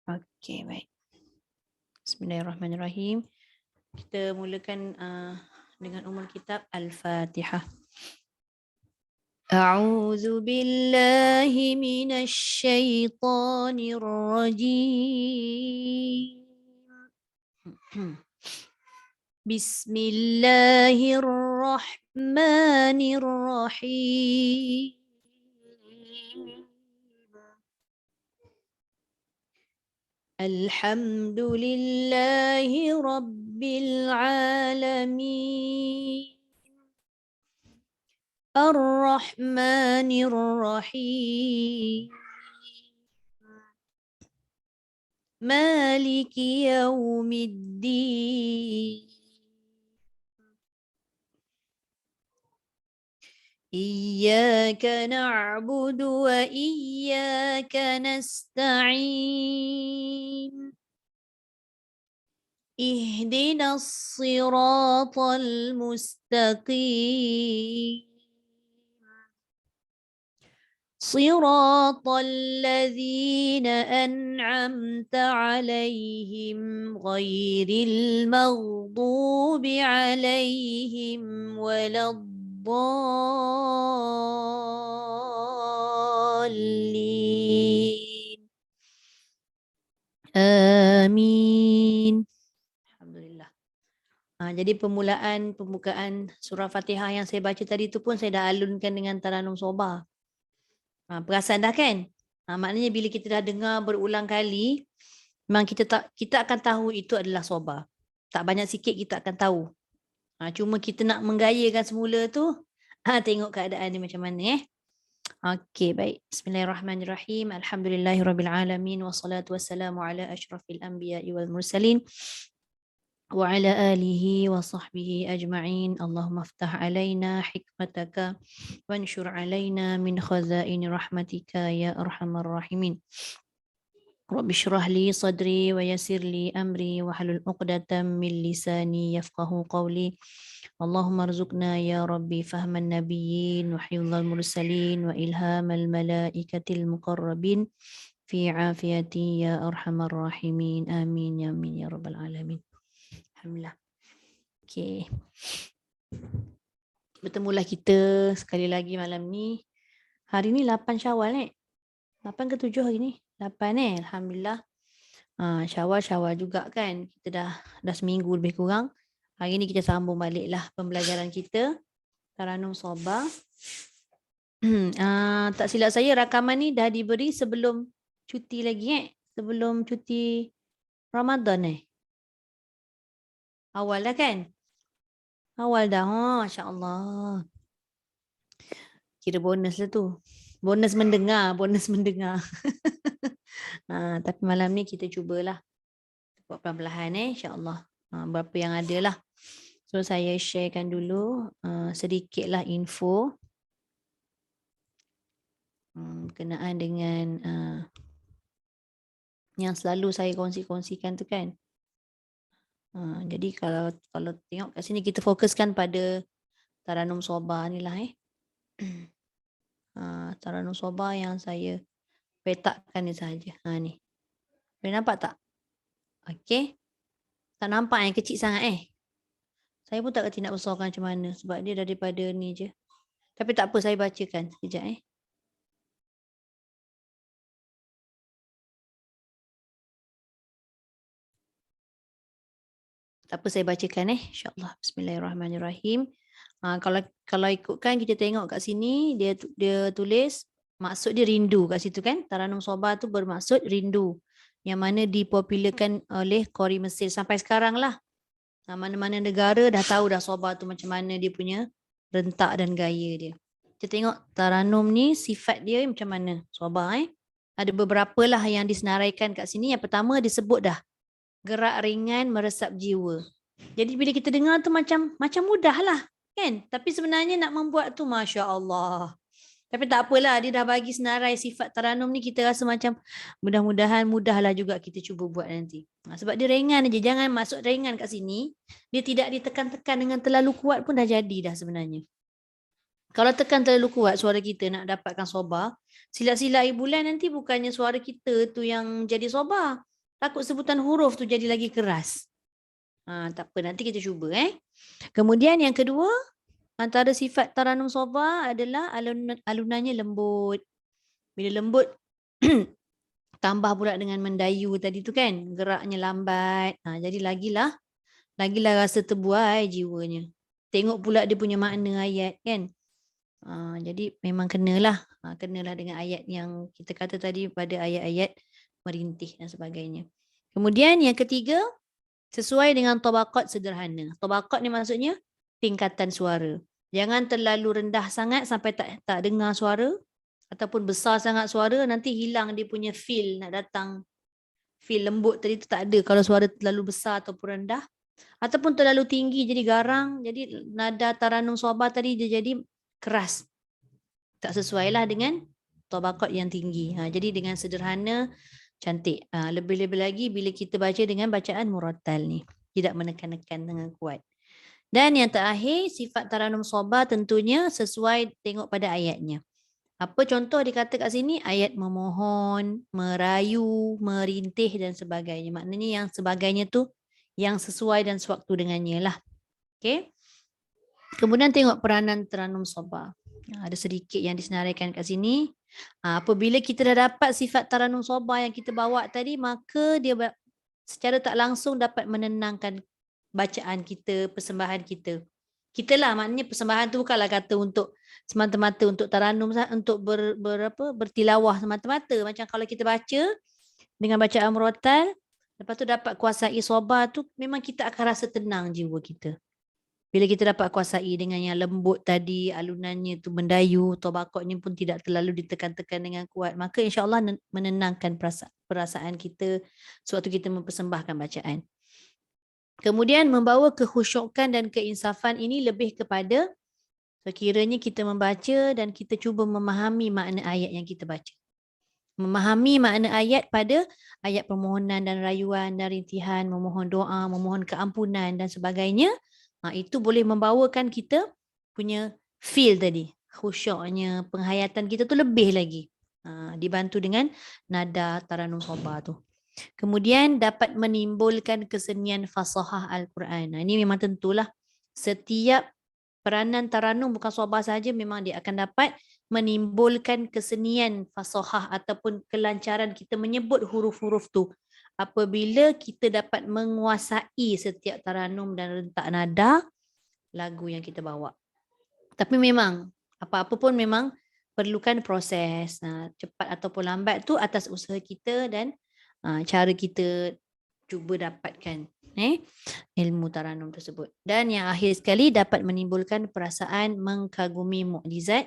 Okey, baik. Bismillahirrahmanirrahim. Kita mulakan dengan Kitab Al-Fatihah. A'udzu billahi minasy syaithanir rajim. Bismillahirrahmanirrahim. Alhamdulillahi Rabbil Alamin. Ar-Rahmanir Rahim. Maliki Yaumiddin. Iyyaka na'budu wa iyyaka nasta'in. Ihdinas siratal mustaqim. Siratal ladzina an'amta 'alaihim ghairil maghdubi 'alaihim waladdallin. Amin. Alhamdulillah. Jadi pembukaan surah Fatihah yang saya baca tadi tu pun saya dah alunkan dengan Taranum Sobah. Perasan dah kan? Maknanya bila kita dah dengar berulang kali, memang kita akan tahu itu adalah Sobah. Tak banyak sikit kita akan tahu. Cuma kita nak menggayakan semula tu, tengok keadaan dia macam mana. Okey, baik. Bismillahirrahmanirrahim. Alhamdulillahirrabbilalamin. Wassalatu wassalamu ala asyrafil anbiya'i wal mursalin. Wa ala alihi wa sahbihi ajma'in. Allahumma aftah alaina hikmataka wanshur alaina min khazaini rahmatika ya arhamar rahimin. Rabbi syrah li sadri wa yassir li amri wa halul uqdatam min lisani yafqahu qawli. Allahumma arzuqna ya Rabbi fahman nabiyyin wa hifdzal mursalin wa ilhamal malaikatil muqarrabin fi afiyati ya arhamar rahimin. Amin ya amin ya rabbal alamin. Alhamdulillah. Okey. Bertemulah kita sekali lagi malam ni. Hari ni 8 Syawal 8 ke 7 hari ni? 8 Alhamdulillah. Syawal juga kan. Kita dah seminggu lebih kurang. Hari ni kita sambung baliklah pembelajaran kita. Taranum Sobah. Tak silap saya rakaman ni dah diberi sebelum cuti lagi sebelum cuti Ramadan Awal dah kan? Awal dah. Masya Allah. Kira bonus lah tu. Bonus mendengar. Tapi malam ni kita cubalah. Buat perlahan insya-Allah. Berapa yang ada lah. So saya sharekan dulu sedikitlah info berkenaan dengan yang selalu saya kongsikan tu kan. Jadi kalau tengok kat sini kita fokuskan pada Taranum Sobah ni lah Taranum Sobah yang saya petakkan ni sahaja. Ni. Boleh nampak tak? Okey. Tak nampak yang kecil sangat Saya pun tak kerti nak besarkan macam mana sebab dia daripada ni je. Tapi tak apa, saya bacakan sekejap Tak apa, saya bacakan insya-Allah. Bismillahirrahmanirrahim. Kalau ikutkan kita tengok kat sini dia tulis maksud dia rindu kat situ kan. Taranum Sobah tu bermaksud rindu yang mana dipopularkan oleh Qori Mesir sampai sekarang lah. Mana-mana negara dah tahu dah Sobah tu macam mana dia punya rentak dan gaya dia. Kita tengok Taranum ni sifat dia macam mana Sobah Ada beberapa lah yang disenaraikan kat sini. Yang pertama disebut dah gerak ringan meresap jiwa. Jadi bila kita dengar tu macam mudah lah kan. Tapi sebenarnya nak membuat tu Masya Allah. Tapi tak apalah, dia dah bagi senarai sifat Taranum ni, kita rasa macam mudah-mudahan mudahlah juga kita cuba buat nanti. Sebab dia ringan aja, jangan masuk ringan kat sini. Dia tidak ditekan-tekan dengan terlalu kuat pun dah jadi dah sebenarnya. Kalau tekan terlalu kuat suara kita nak dapatkan Sobah, silap-silap bulan nanti bukannya suara kita tu yang jadi Sobah. Takut sebutan huruf tu jadi lagi keras. Tak apa, nanti kita cuba. Kemudian yang kedua, antara sifat Taranum Soba adalah alunannya lembut. Bila lembut, tambah pula dengan mendayu tadi tu kan, geraknya lambat. Jadi lagilah rasa terbuai jiwanya. Tengok pula dia punya makna ayat kan. Jadi memang kenalah dengan ayat yang kita kata tadi pada ayat-ayat merintih dan sebagainya. Kemudian yang ketiga, sesuai dengan tabaqat sederhana. Tabaqat ni maksudnya tingkatan suara. Jangan terlalu rendah sangat sampai tak dengar suara, ataupun besar sangat suara nanti hilang dia punya feel nak datang. Feel lembut tadi tu tak ada kalau suara terlalu besar ataupun rendah. Ataupun terlalu tinggi jadi garang, jadi nada Taranum Soba tadi dia jadi keras. Tak sesuai lah dengan tabaqat yang tinggi. Jadi dengan sederhana, cantik. Lebih-lebih lagi bila kita baca dengan bacaan murattal ni. Tidak menekan-nekan dengan kuat. Dan yang terakhir, sifat Taranum Soba tentunya sesuai tengok pada ayatnya. Apa contoh dikata kat sini? Ayat memohon, merayu, merintih dan sebagainya. Maknanya yang sebagainya tu yang sesuai dan sewaktu dengannya lah. Okay. Kemudian tengok peranan Taranum Soba. Ada sedikit yang disenaraikan kat sini. Apabila kita dah dapat sifat Taranum Soba yang kita bawa tadi, maka dia secara tak langsung dapat menenangkan bacaan kita, persembahan kita. Kita lah, maknanya persembahan tu bukanlah kata untuk semata-mata untuk taranum, untuk bertilawah semata-mata. Macam kalau kita baca dengan bacaan murattal, lepas tu dapat kuasai soba tu, memang kita akan rasa tenang jiwa kita. Bila kita dapat kuasai dengan yang lembut tadi, alunannya tu mendayu, tabaqatnya pun tidak terlalu ditekan-tekan dengan kuat, maka insya-Allah menenangkan perasaan kita sewaktu kita mempersembahkan bacaan. Kemudian membawa kekhusyukan dan keinsafan ini lebih kepada sekiranya kita membaca dan kita cuba memahami makna ayat yang kita baca. Memahami makna ayat pada ayat permohonan dan rayuan dan rintihan, memohon doa, memohon keampunan dan sebagainya. Itu boleh membawakan kita punya feel tadi. Khusyuknya, penghayatan kita tu lebih lagi. Dibantu dengan nada Taranum Soba tu. Kemudian dapat menimbulkan kesenian fasahah Al-Quran. Ini memang tentulah setiap peranan taranum bukan soba saja memang dia akan dapat menimbulkan kesenian fasahah ataupun kelancaran kita menyebut huruf-huruf tu. Apabila kita dapat menguasai setiap taranum dan rentak nada lagu yang kita bawa. Tapi memang apa-apa pun memang perlukan proses. Cepat ataupun lambat tu atas usaha kita dan cara kita cuba dapatkan ilmu taranum tersebut. Dan yang akhir sekali dapat menimbulkan perasaan mengkagumi mukjizat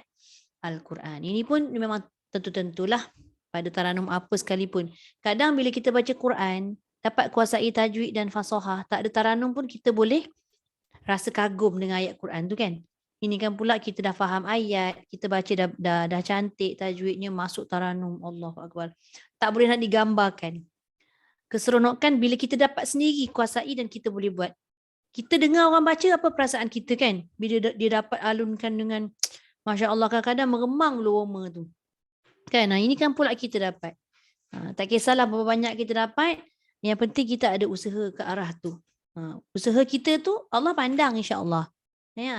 Al-Quran. Ini pun memang tentu-tentulah pada taranum apa sekalipun. Kadang bila kita baca Quran, dapat kuasai tajwid dan fasahah, tak ada taranum pun kita boleh rasa kagum dengan ayat Quran tu kan. Ini kan pula kita dah faham ayat, kita baca dah cantik tajwidnya, masuk taranum, Allahu Akbar. Tak boleh nak digambarkan. Keseronokan bila kita dapat sendiri kuasai dan kita boleh buat. Kita dengar orang baca apa perasaan kita kan? Bila dia dapat alunkan dengan Masya Allah, kadang-kadang meremang loma tu. Kan? Ini kan pula kita dapat. Tak kisahlah berapa banyak kita dapat, yang penting kita ada usaha ke arah tu. Usaha kita tu Allah pandang insya-Allah.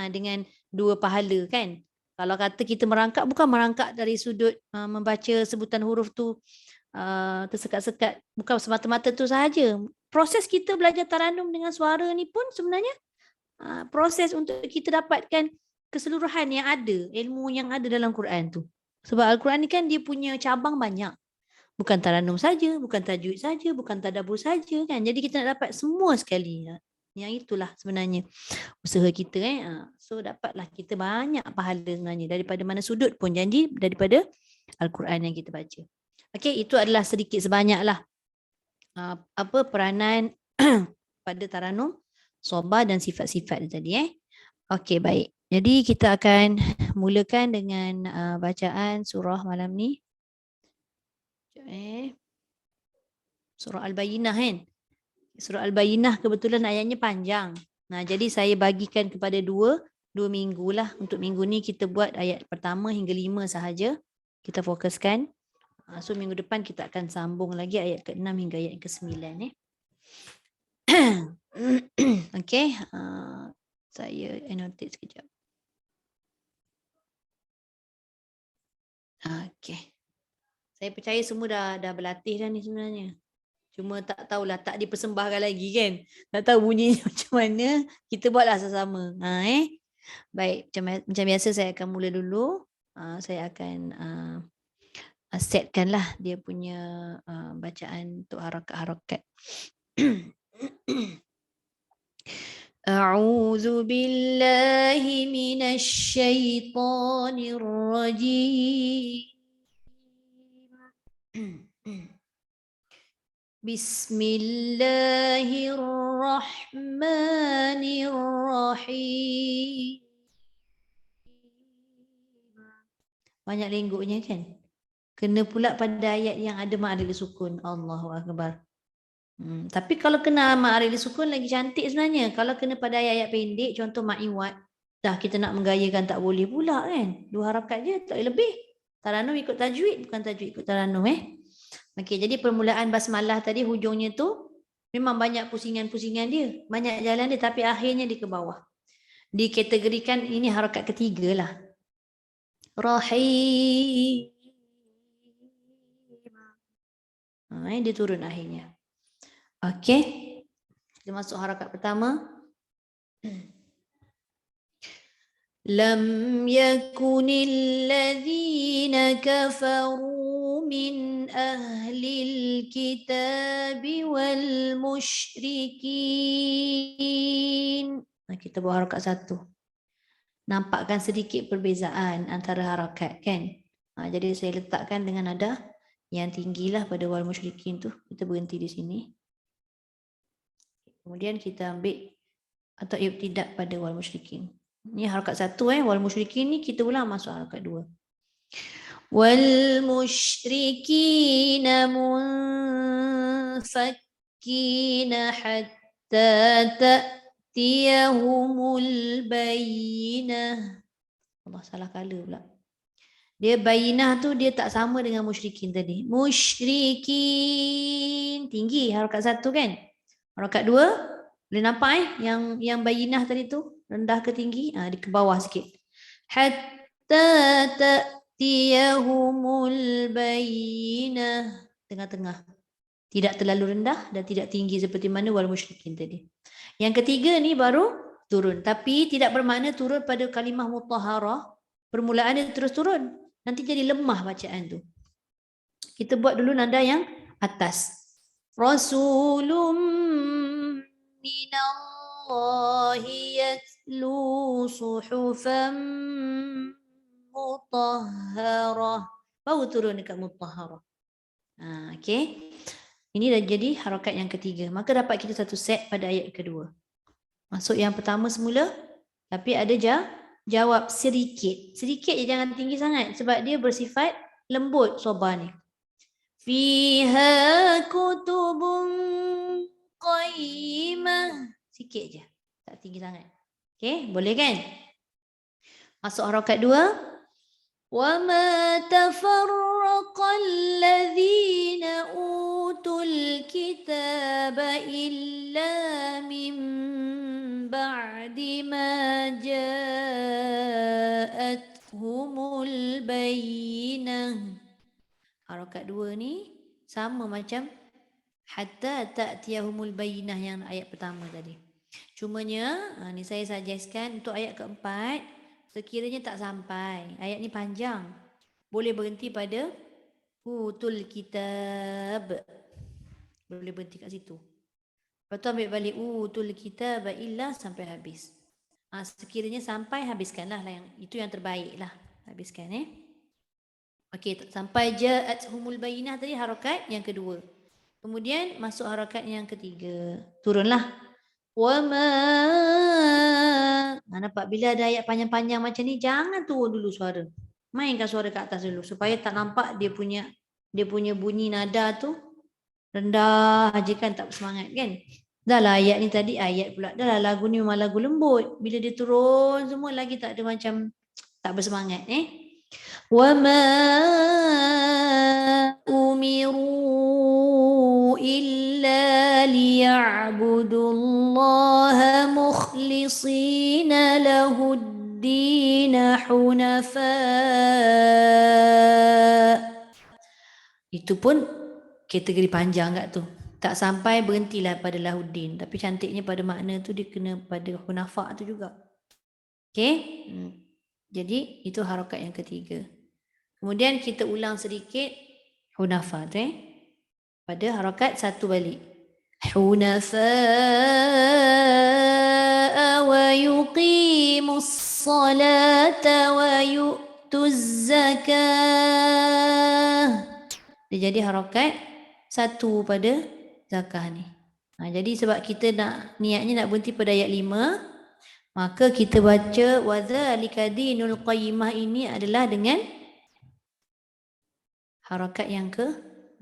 Dengan 2 pahala kan. Kalau kata kita merangkak, bukan merangkak dari sudut membaca sebutan huruf tu tersekat-sekat, bukan semata-mata tu sahaja. Proses kita belajar taranum dengan suara ni pun sebenarnya proses untuk kita dapatkan keseluruhan yang ada, ilmu yang ada dalam Quran tu. Sebab Al-Quran ni kan dia punya cabang banyak. Bukan taranum saja, bukan tajwid saja, bukan tadabbur saja kan. Jadi kita nak dapat semua sekali. Yang itulah sebenarnya usaha kita So dapatlah kita banyak pahala sebenarnya daripada mana sudut pun, janji daripada Al-Quran yang kita baca. Okey, itu adalah sedikit sebanyaklah peranan pada taranum soba dan sifat-sifat tadi Okey, baik. Jadi kita akan mulakan dengan bacaan surah malam ni. Surah Al-Bayyinah kan. Surah Al-Bayyinah kebetulan ayatnya panjang. Jadi saya bagikan kepada dua minggu lah. Untuk minggu ni kita buat ayat pertama hingga 5 sahaja. Kita fokuskan. So minggu depan kita akan sambung lagi ayat ke-6 hingga ayat ke-9 Okey, saya annotate sekejap. Okey. Saya percaya semua dah berlatih dah ni sebenarnya. Cuma tak tahulah, tak dipersembahkan lagi kan. Tak tahu bunyinya macam mana. Kita buatlah sama-sama. Baik, macam biasa saya akan mula dulu. Saya akan setkanlah dia punya bacaan untuk harakat-harakat. A'udzu billahi minasy syaithanir rajim. Bismillahirrahmanirrahim. Banyak lenggoknya kan? Kena pula pada ayat yang ada ma'aril sukun. Allahu akbar. Tapi kalau kena ma'aril sukun lagi cantik sebenarnya. Kalau kena pada ayat-ayat pendek, contoh ma'iwat, dah kita nak menggayakan tak boleh pula kan? 2 harakat je, tak boleh lebih. Taranum ikut tajwid, bukan tajwid ikut taranum Okey, jadi permulaan basmalah tadi hujungnya tu memang banyak pusingan-pusingan dia. Banyak jalan dia tapi akhirnya di ke bawah. Dikategorikan ini harakat ketiga lah. Rahim. Dia turun akhirnya. Okey. Kita masuk harakat pertama. Lam yakunil ladzina kafaru min ahlil kitabi wal musyrikin. Kita buat harakat satu. Nampakkan sedikit perbezaan antara harakat kan. Jadi saya letakkan dengan nada yang tinggilah pada wal musyrikin tu. Kita berhenti di sini. Kemudian kita ambil atau ibtidak pada wal musyrikin. Ini harakat satu wal musyrikin ni kita ulang masuk harakat dua. Wal musyrikina munfakkina hatta ta'tiyahumul bayyinah. Allah salah kala pula. Dia bayyinah tu dia tak sama dengan musyrikin tadi. Musyrikin tinggi harakat satu kan? Harakat dua boleh nampak yang bayyinah tadi tu rendah ke tinggi? Di ke bawah sikit. Hatta ta'tiyahumul bayyinah. Tengah-tengah. Tidak terlalu rendah dan tidak tinggi seperti mana wal musyrikin tadi. Yang ketiga ni baru turun. Tapi tidak bermakna turun pada kalimah mutahharah. Permulaan dia terus turun. Nanti jadi lemah bacaan tu. Kita buat dulu nada yang atas. Rasulum minallahi yatlu suhufan mutahharah. Baru turun dekat mutahharah. Okey. Ini dah jadi harakat yang ketiga. Maka dapat kita satu set pada ayat kedua. Masuk yang pertama semula. Tapi ada jawab sedikit. Sedikit je, jangan tinggi sangat. Sebab dia bersifat lembut soba ni. Fiha kutubun qayyimah. Sikit je. Tak tinggi sangat. Okey, boleh kan? Masuk harakat dua. Wa ma tafarraqal ladzina utul kitaba illa min ba'di ma ja'athumul bayyinah. Harakat dua ni sama macam hatta ta'tiyahumul bayyinah yang ayat pertama tadi. Cumanya ni saya suggestkan untuk ayat keempat sekiranya tak sampai. Ayat ni panjang. Boleh berhenti pada utul kitab. Boleh berhenti kat situ. Lepas tu ambil balik utul kitab illa sampai habis. Sekiranya sampai habiskanlah yang itu yang terbaik lah. Habiskan Okey, sampai ja'athumul bayyinah tadi harakat yang kedua. Kemudian masuk harakat yang ketiga. Turunlah. Wama. Nampak bila ada ayat panjang-panjang macam ni jangan turun dulu suara. Mainkan suara kat atas dulu supaya tak nampak dia punya bunyi nada tu rendah aja kan, tak bersemangat kan. Dah lah ayat ni tadi ayat pula. Dah lah lagu ni memang lagu lembut. Bila dia turun semua lagi tak ada macam tak bersemangat Wa ma فليعبدوا الله مخلصين له الدين حنفاء. Itu pun kategori panjang kat tu. Tak sampai berhentilah pada lahuddin. Tapi cantiknya pada makna tu dia kena pada hunafa tu juga. Okey? Jadi itu harakat yang ketiga. Kemudian kita ulang sedikit hunafa tu pada harakat satu balik. Hunafa wa yuqimus salata wa yu'tuz zakah. Dia jadi harakat satu pada zakah ni. Jadi sebab kita niatnya nak berhenti pada ayat 5, maka kita baca wadzalika dinul qayyimah ini adalah dengan harakat yang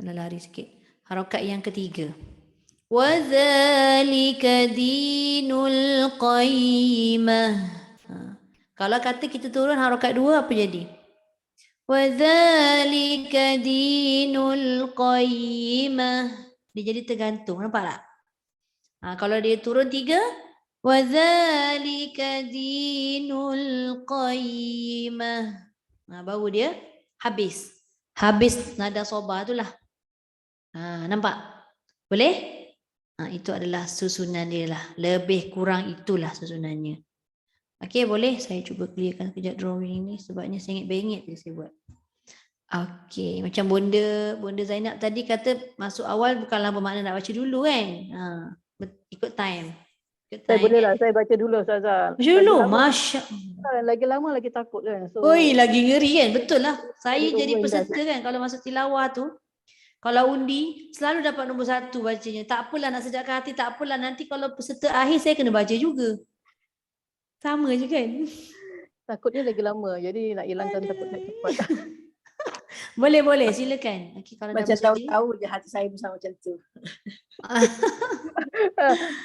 lari sikit. Harakat yang ketiga. Wadzalika dinul qayyimah. Kalau kata kita turun harakat 2 apa jadi? Wadzalika dinul qayyimah. Dia jadi tergantung, nampak tak? Kalau dia turun 3, wadzalika dinul qayyimah. Baru dia habis. Habis nada sobah tu lah. Nampak? Boleh? Itu adalah susunan dia lah. Lebih kurang itulah susunannya. Okey, boleh saya cuba clearkan sekejap drawing ni sebabnya saya bengit je saya buat. Okey, macam Bonda Zainab tadi kata masuk awal bukanlah bermakna nak baca dulu kan? Ikut time. Saya boleh lah, saya baca dulu Ustazah. Baca dulu, Masya Allah. Lagi lama lagi takut kan. Oi, lagi ngeri kan? Betul lah. Saya jadi peserta kan kalau masuk tilawah tu. Kalau undi, selalu dapat nombor 1 bacanya. Tak apalah nak sejakkan hati, tak apalah. Nanti kalau peserta akhir, saya kena baca juga. Sama je kan? Takutnya lagi lama. Jadi nak hilangkan takut saya cepat. Boleh, silakan. Okay, kalau macam tahu-tahu je hati saya bersama macam tu.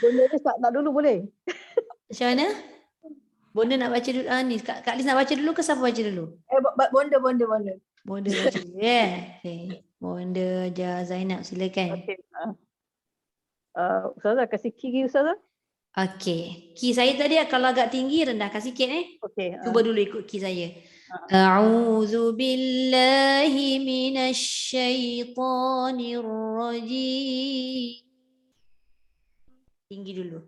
Bonda ni start dulu boleh? Macam mana? Bonda nak baca dulu. Ni, Kak Liz nak baca dulu ke siapa baca dulu? Bonda. Bonda baca dulu. Okay. Bonda Zainab, silakan. Okay. Ustazah kasih key Ustazah. Okay. Key saya tadi kalau agak tinggi rendahkan sikit Okay. Cuba dulu ikut key saya. A'udzu billahi minasyaitonir rajim. Tinggi dulu.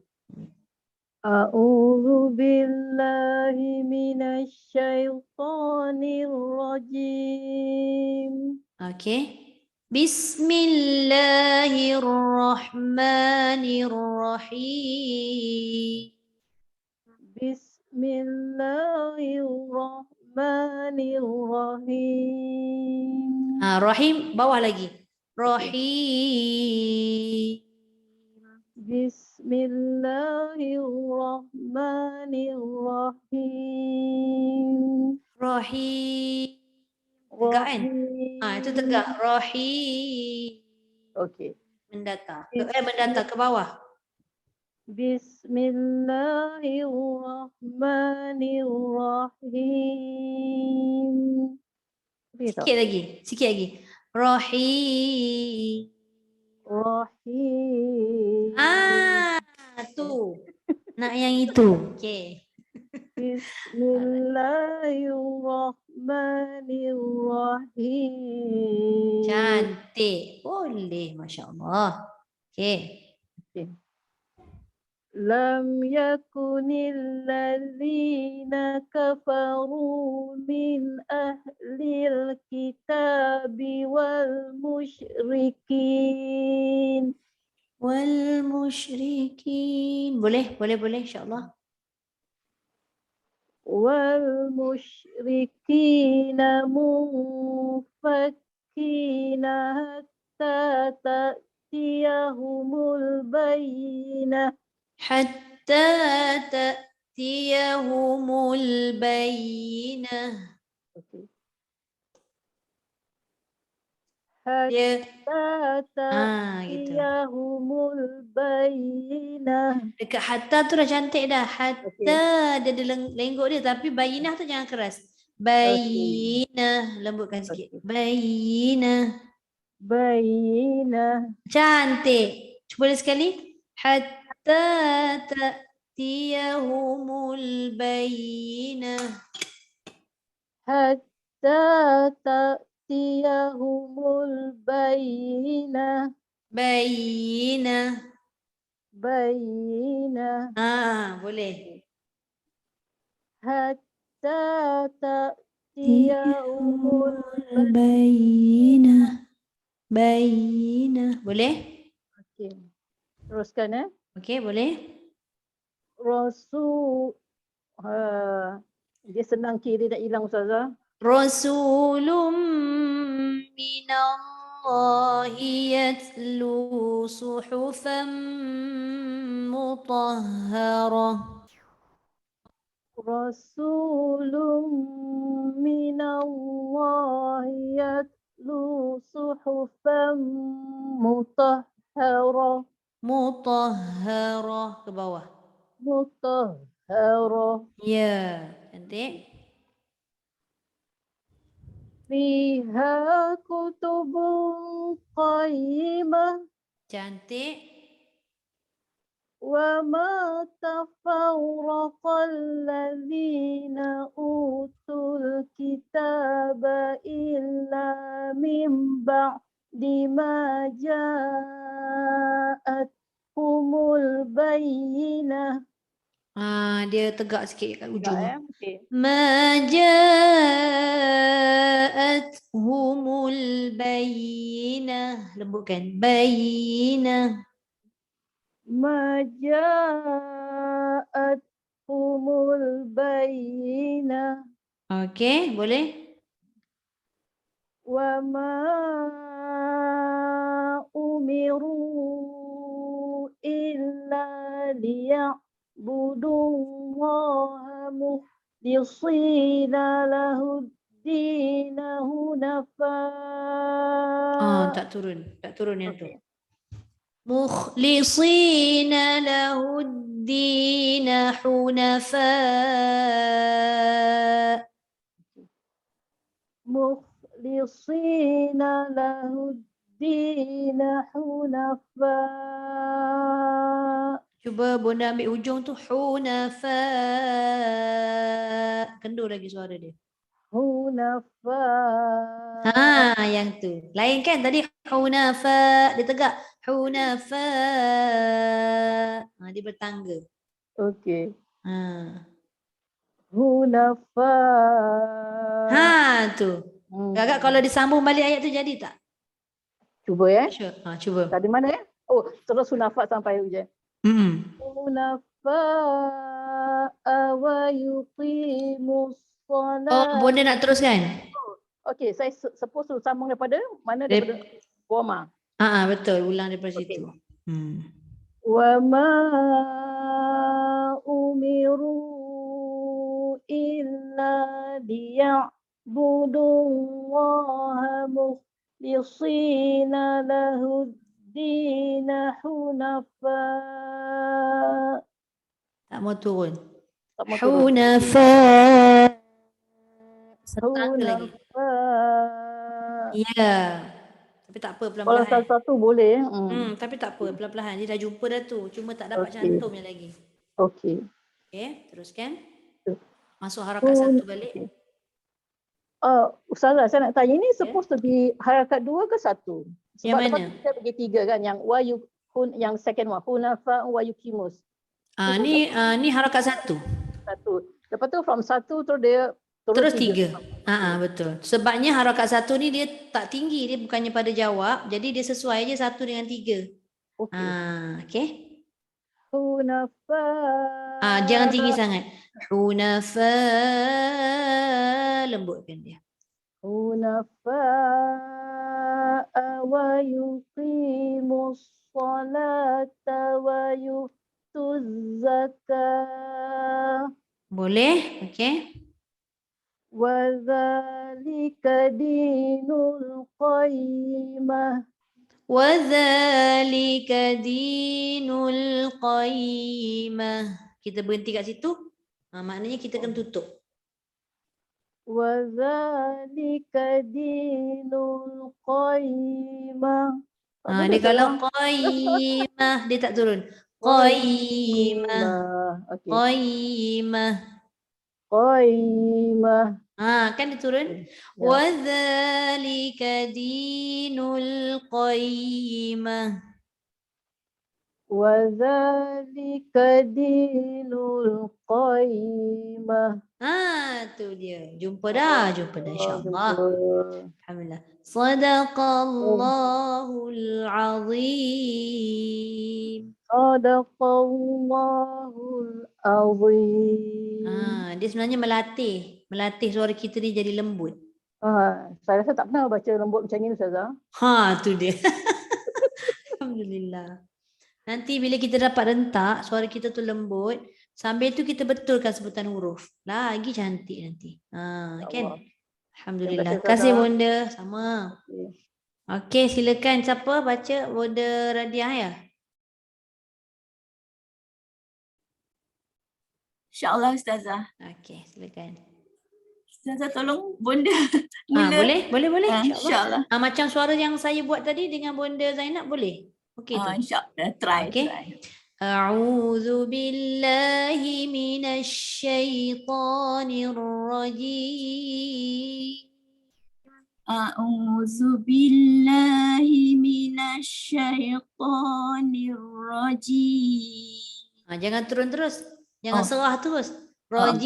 A'udzu billahi minasyaitonir rajim. Okay. Bismillahirrahmanirrahim. Bismillahirrahmanirrahim. Rahim bawah lagi. Rahim. Bismillahirrahmanirrahim. Rahim. Tegak kan? Itu tegak. Rahim. Okey. Mendatar. Mendatar ke bawah. Bismillahirrahmanirrahim. Sikit lagi. Rahim. Rahim. Tu. Nak yang itu. Okey. Bismillahirrahmanirrahim. Cantik. Boleh. Masya Allah. Okey. Lam yakunil ladzina kafaru min ahlil kitabi wal musyrikin. Wal musyrikin. Boleh insya-Allah. Wal musyrikina mufakkina hatta ta'tiyahumul bayyinah. Hatta ta'tiyahumul bayyinah. Hatta ta'tiyahumul bayyinah. Dekat hatta tu dah cantik dah. Hatta dia ada lenggok dia, tapi bayyinah tu jangan keras. Bayyinah, lembutkan sikit. Bayyinah. Bayyinah. Cantik. Boleh sekali? Hatta ta'tiyahumul bayyinah. Hatta ta'tiyahumul bayyinah. Bayyinah. Bayyinah. Boleh. Hatta ta'tiyahumul Bayyinah. Bayyinah. Boleh? Okey. Teruskan Okey, boleh? Rasul dia senang kiri tak hilang Ustazah. Rasulun minallahi yatlu suhufan mutahharah. Rasulun minallahi yatlu suhufan mutahharah. Mutahharah ke bawah. Mutahharah. Ya, cantik. Fiha kutubun qayyimah. Cantik. Wa ma tafarraqa alladhina utul kitaba illa min ba'di ma ja'athumul bayyinah. Dia tegak sikit kat ujung. Okey. Ma ja'athumul bayyinah. Lembutkan. Bayyinah. Ma ja'athumul bayyinah. Okey, boleh? Wa ma umiru illa liya'budullaha mukhlisina lahuddina hunafa. Tak turun. Tak turun yang tu. Mukhlisina lahuddina hunafa. Mukhlisina lahuddina hunafa. Cuba Bonda ambil hujung tu. Hunafa. Kendur lagi suara dia. Hunafa. Yang tu. Lain kan tadi hunafa. Dia tegak. Hunafa. Dia bertangga. Okey. Hunafa. Hunafa. Tu. Agak kalau disambung balik ayat tu jadi tak? Cuba ya. Sure. Cuba. Tadi mana ya? Oh, terus hunafa sampai hujung. Hunafa wa yuqimus salat. Bonda nak teruskan? Okey, saya suppose to sambung daripada mana? Daripada Roma. Betul. Ulang daripada situ. Wa ma umiru illa liya'budullaha mukhlisina lahuddina hunafa. Tak mau turun. Hunafa. Setang lagi. Ya. Tapi tak apa, pelan-pelan. Kalau satu boleh. Tapi tak apa, pelan-pelan. Dia dah jumpa dah tu. Cuma tak dapat cantumnya lagi. Okey. Okey, teruskan. Masuk harakat satu balik. Ustazah, saya nak tanya, ini supposed to be harakat 2 ke 1? Yang mana? Kita bagi 3 kan, yang yang second one, hunafa wa yuqimus. Ni harakat 1. 1. Lepas tu from 1 terus dia terus 3. Betul. Sebabnya harakat 1 ni dia tak tinggi, dia bukannya pada jawab, jadi dia sesuai je 1 dengan 3. Okey. Hunafa. Jangan tinggi sangat. Hunafa, lembutkan dia. Hunafa wa yuqimus salata wa yutuz zakah. Boleh? Okey. Wa dzalika dinul qayyimah. Wa dzalika dinul qayyimah. Kita berhenti kat situ. Maknanya kita akan tutup. Wa dzalika dinul qayyimah. Tak boleh Dia kalau Ustazah. qaimah dia tak turun. Qaimah, Qaimah. Okey. qaimah. Qaimah. Kan dia turun. Ya. Wadzalika dinul qaimah. Wadzalika dinul qaimah. Tu dia. Jumpa dah insya-Allah. Alhamdulillah. Sadaqallahul azim. Sadaqallahul azim. Dia sebenarnya melatih suara kita ni jadi lembut. Saya rasa tak pernah baca lembut macam ni Ustazah. Tu dia. Alhamdulillah. Nanti bila kita dapat rentak, suara kita tu lembut, sambil tu kita betulkan sebutan huruf. Lagi cantik nanti. Kan? Alhamdulillah. Terima kasih Bonda. Sama. Okey, silakan siapa baca Bonda Radiah ya? InsyaAllah Ustazah. Okey, silakan. Ustazah tolong Bonda mula. Boleh. InsyaAllah. Macam suara yang saya buat tadi dengan Bonda Zainab boleh? Okey tu. InsyaAllah. Try. A'udzu billahi minasy syaithanir rajim. A'udzu billahi minasy syaithanir rajim. Jangan turun terus. Jangan serah terus. Rajim.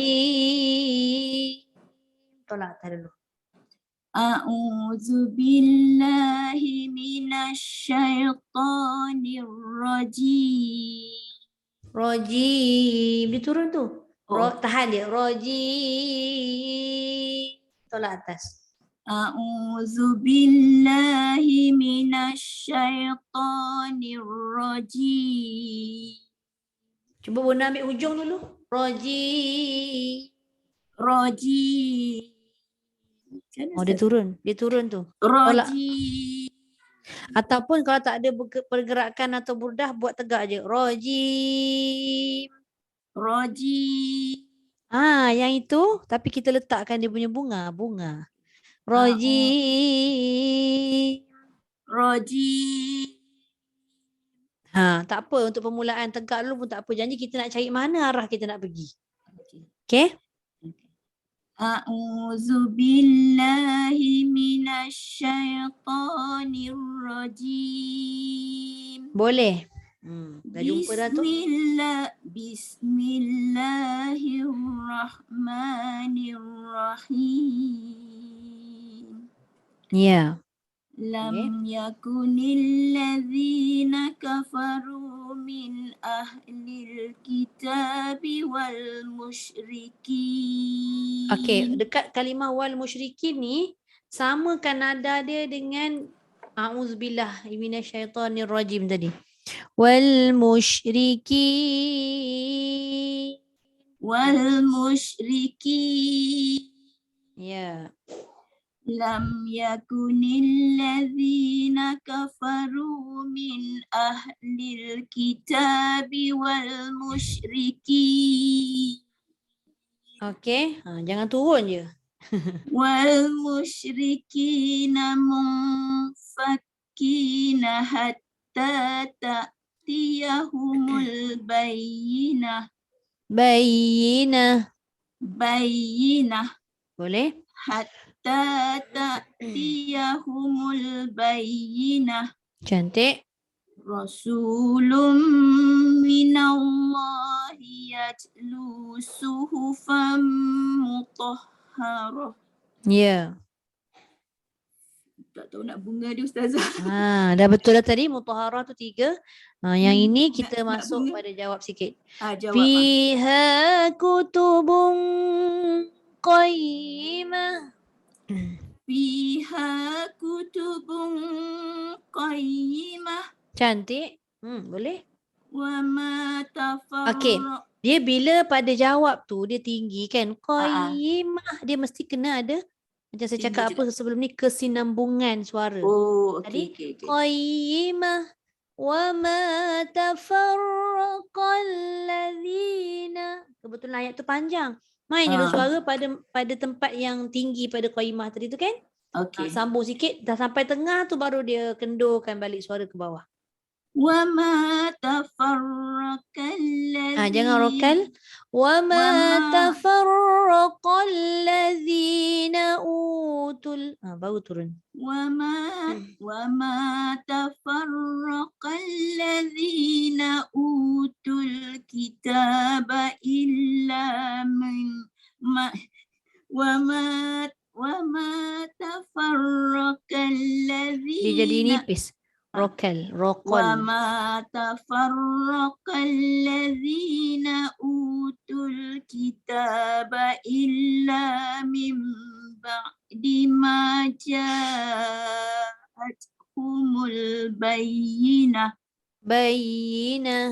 Tolak dulu. A'udzu billahi minasy syaithanir rajim. Rajim. Dia turun tu. Tahan dia. Rajim. Tolak atas. A'udzu billahi minasy syaithanir rajim. Cuba Bonda ambil hujung dulu. Rajim. Dia turun. Dia turun tu. Rajim. Ataupun kalau tak ada pergerakan atau burdah, buat tegak je. Rajim. Yang itu, tapi kita letakkan dia punya bunga. Rajim. Tak apa, untuk permulaan tegak dulu pun tak apa. Janji kita nak cari mana arah kita nak pergi. Okay? A'udzu billahi minasy syaithanir rajim. Boleh. Dah jumpa dah tu. Bismillahirrahmanirrahim. Ya. Lam yakunil ladzina kafaru min ahlil kitabi wal musyrikin. Okey, dekat kalimah wal musyrikin ni samakan nada dia dengan a'udzubillah minasyaitonir rajim tadi. Wal musyrikin. Ya. Lam yakunil ladzina kafaru min ahlil kitabi wal musyrikin. Okey, jangan turun je. Wal musyrikina munfakkina hatta ta'tiyahumul bayyinah. Bayyinah. Boleh? Hatta ta'tiyahumul bayyinah. Cantik. Rasulun minallahi yatlu suhufan mutahharah. Ya. Tak tahu nak bunga dia Ustazah. Dah betul dah tadi mutahharah tu 3. Yang ini kita masuk pada jawab sikit. Jawab. Fiha kutubun qayyimah. Fiha kutubun qayyimah. Cantik. Boleh? Wa ma tafarraq. Okey. Dia bila pada jawab tu dia tinggi kan. Qayyimah. Dia mesti kena ada, macam saya cakap apa sebelum ni, kesinambungan suara. Okey. Qayyimah. Wa ma tafarraqal ladzina. Kebetulan ayat tu panjang. Main je suara pada tempat yang tinggi pada qayyimah tadi tu kan. Okey. Sambung sikit, dah sampai tengah tu baru dia kendurkan balik suara ke bawah. Wa ma tafarraqal Jangan rokal. وَمَا وَمَا تَفَرَّقَ الَّذِينَ أُوتُوا baru turun. وَمَا تَفَرَّقَ الَّذِينَ أُوتُوا الْكِتَابَ إِلَّا مِنْ وَمَا تَفَرَّقَ Dia jadi الَّذِينَ nipis. Rokal. وَمَا تَفَرَّقَ الَّذِينَ أُوتُوا الْكِتَابَ إِلَّا مِنْ بَعْدِ مَا جَاءَتْهُمُ الْبَيِّنَةُ Bayinah.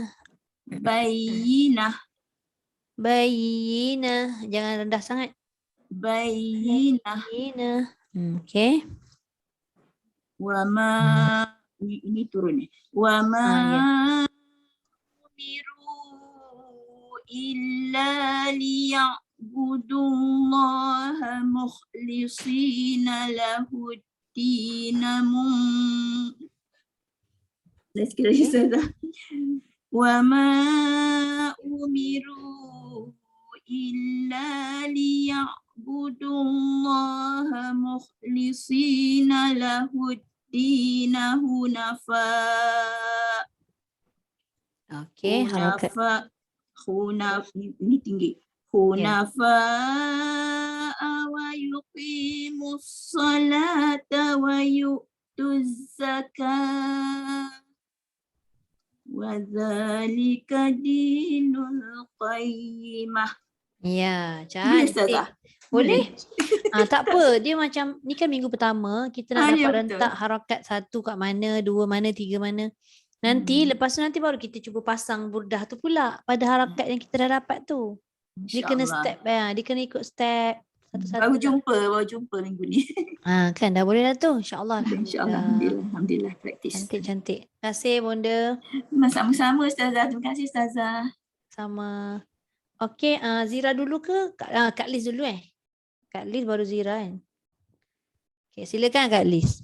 Jangan rendah sangat. بَيِّنَةُ Okay. وَمَا ini turun ni. وَمَا Ya. أُمِرُوا إِلَّا لِيَعْبُدُوا اللَّهَ مُخْلِصِينَ لَهُ الدِّينَ وَمَا أُمِرُوا إِلَّا لِيَعْبُدُوا اللَّهَ مُخْلِصِينَ لَهُ الدِّينَ حُنَفَاءَ Okay. Harakat. ini tinggi. حُنَفَاءَ وَيُقِيمُوا الصَّلَاةَ وَيُؤْتُوا الزَّكَاةَ وَذَلِكَ دِينُ الْقَيِّمَةِ. Ya, Boleh cantik. Ustazah? Boleh? Tak apa. Dia macam, ni kan minggu pertama, kita nak Ya, dapat betul. rentak harakat 1 kat mana, 2 mana, 3 mana. Nanti, lepas tu nanti baru kita cuba pasang burdah tu pula pada harakat yang kita dah dapat tu. Dia kena step, dia kena ikut step satu-satu. Baru jumpa minggu ni. Kan dah boleh dah tu. InsyaAllah. InsyaAllah. Alhamdulillah. Praktis. Cantik-cantik. Terima kasih Bonda. Sama-sama Ustazah. Terima kasih Ustazah. Sama. Okey, Zira dulu ke? Kak Liz dulu Kak Liz baru Zira kan? Okey, silakan Kak Liz.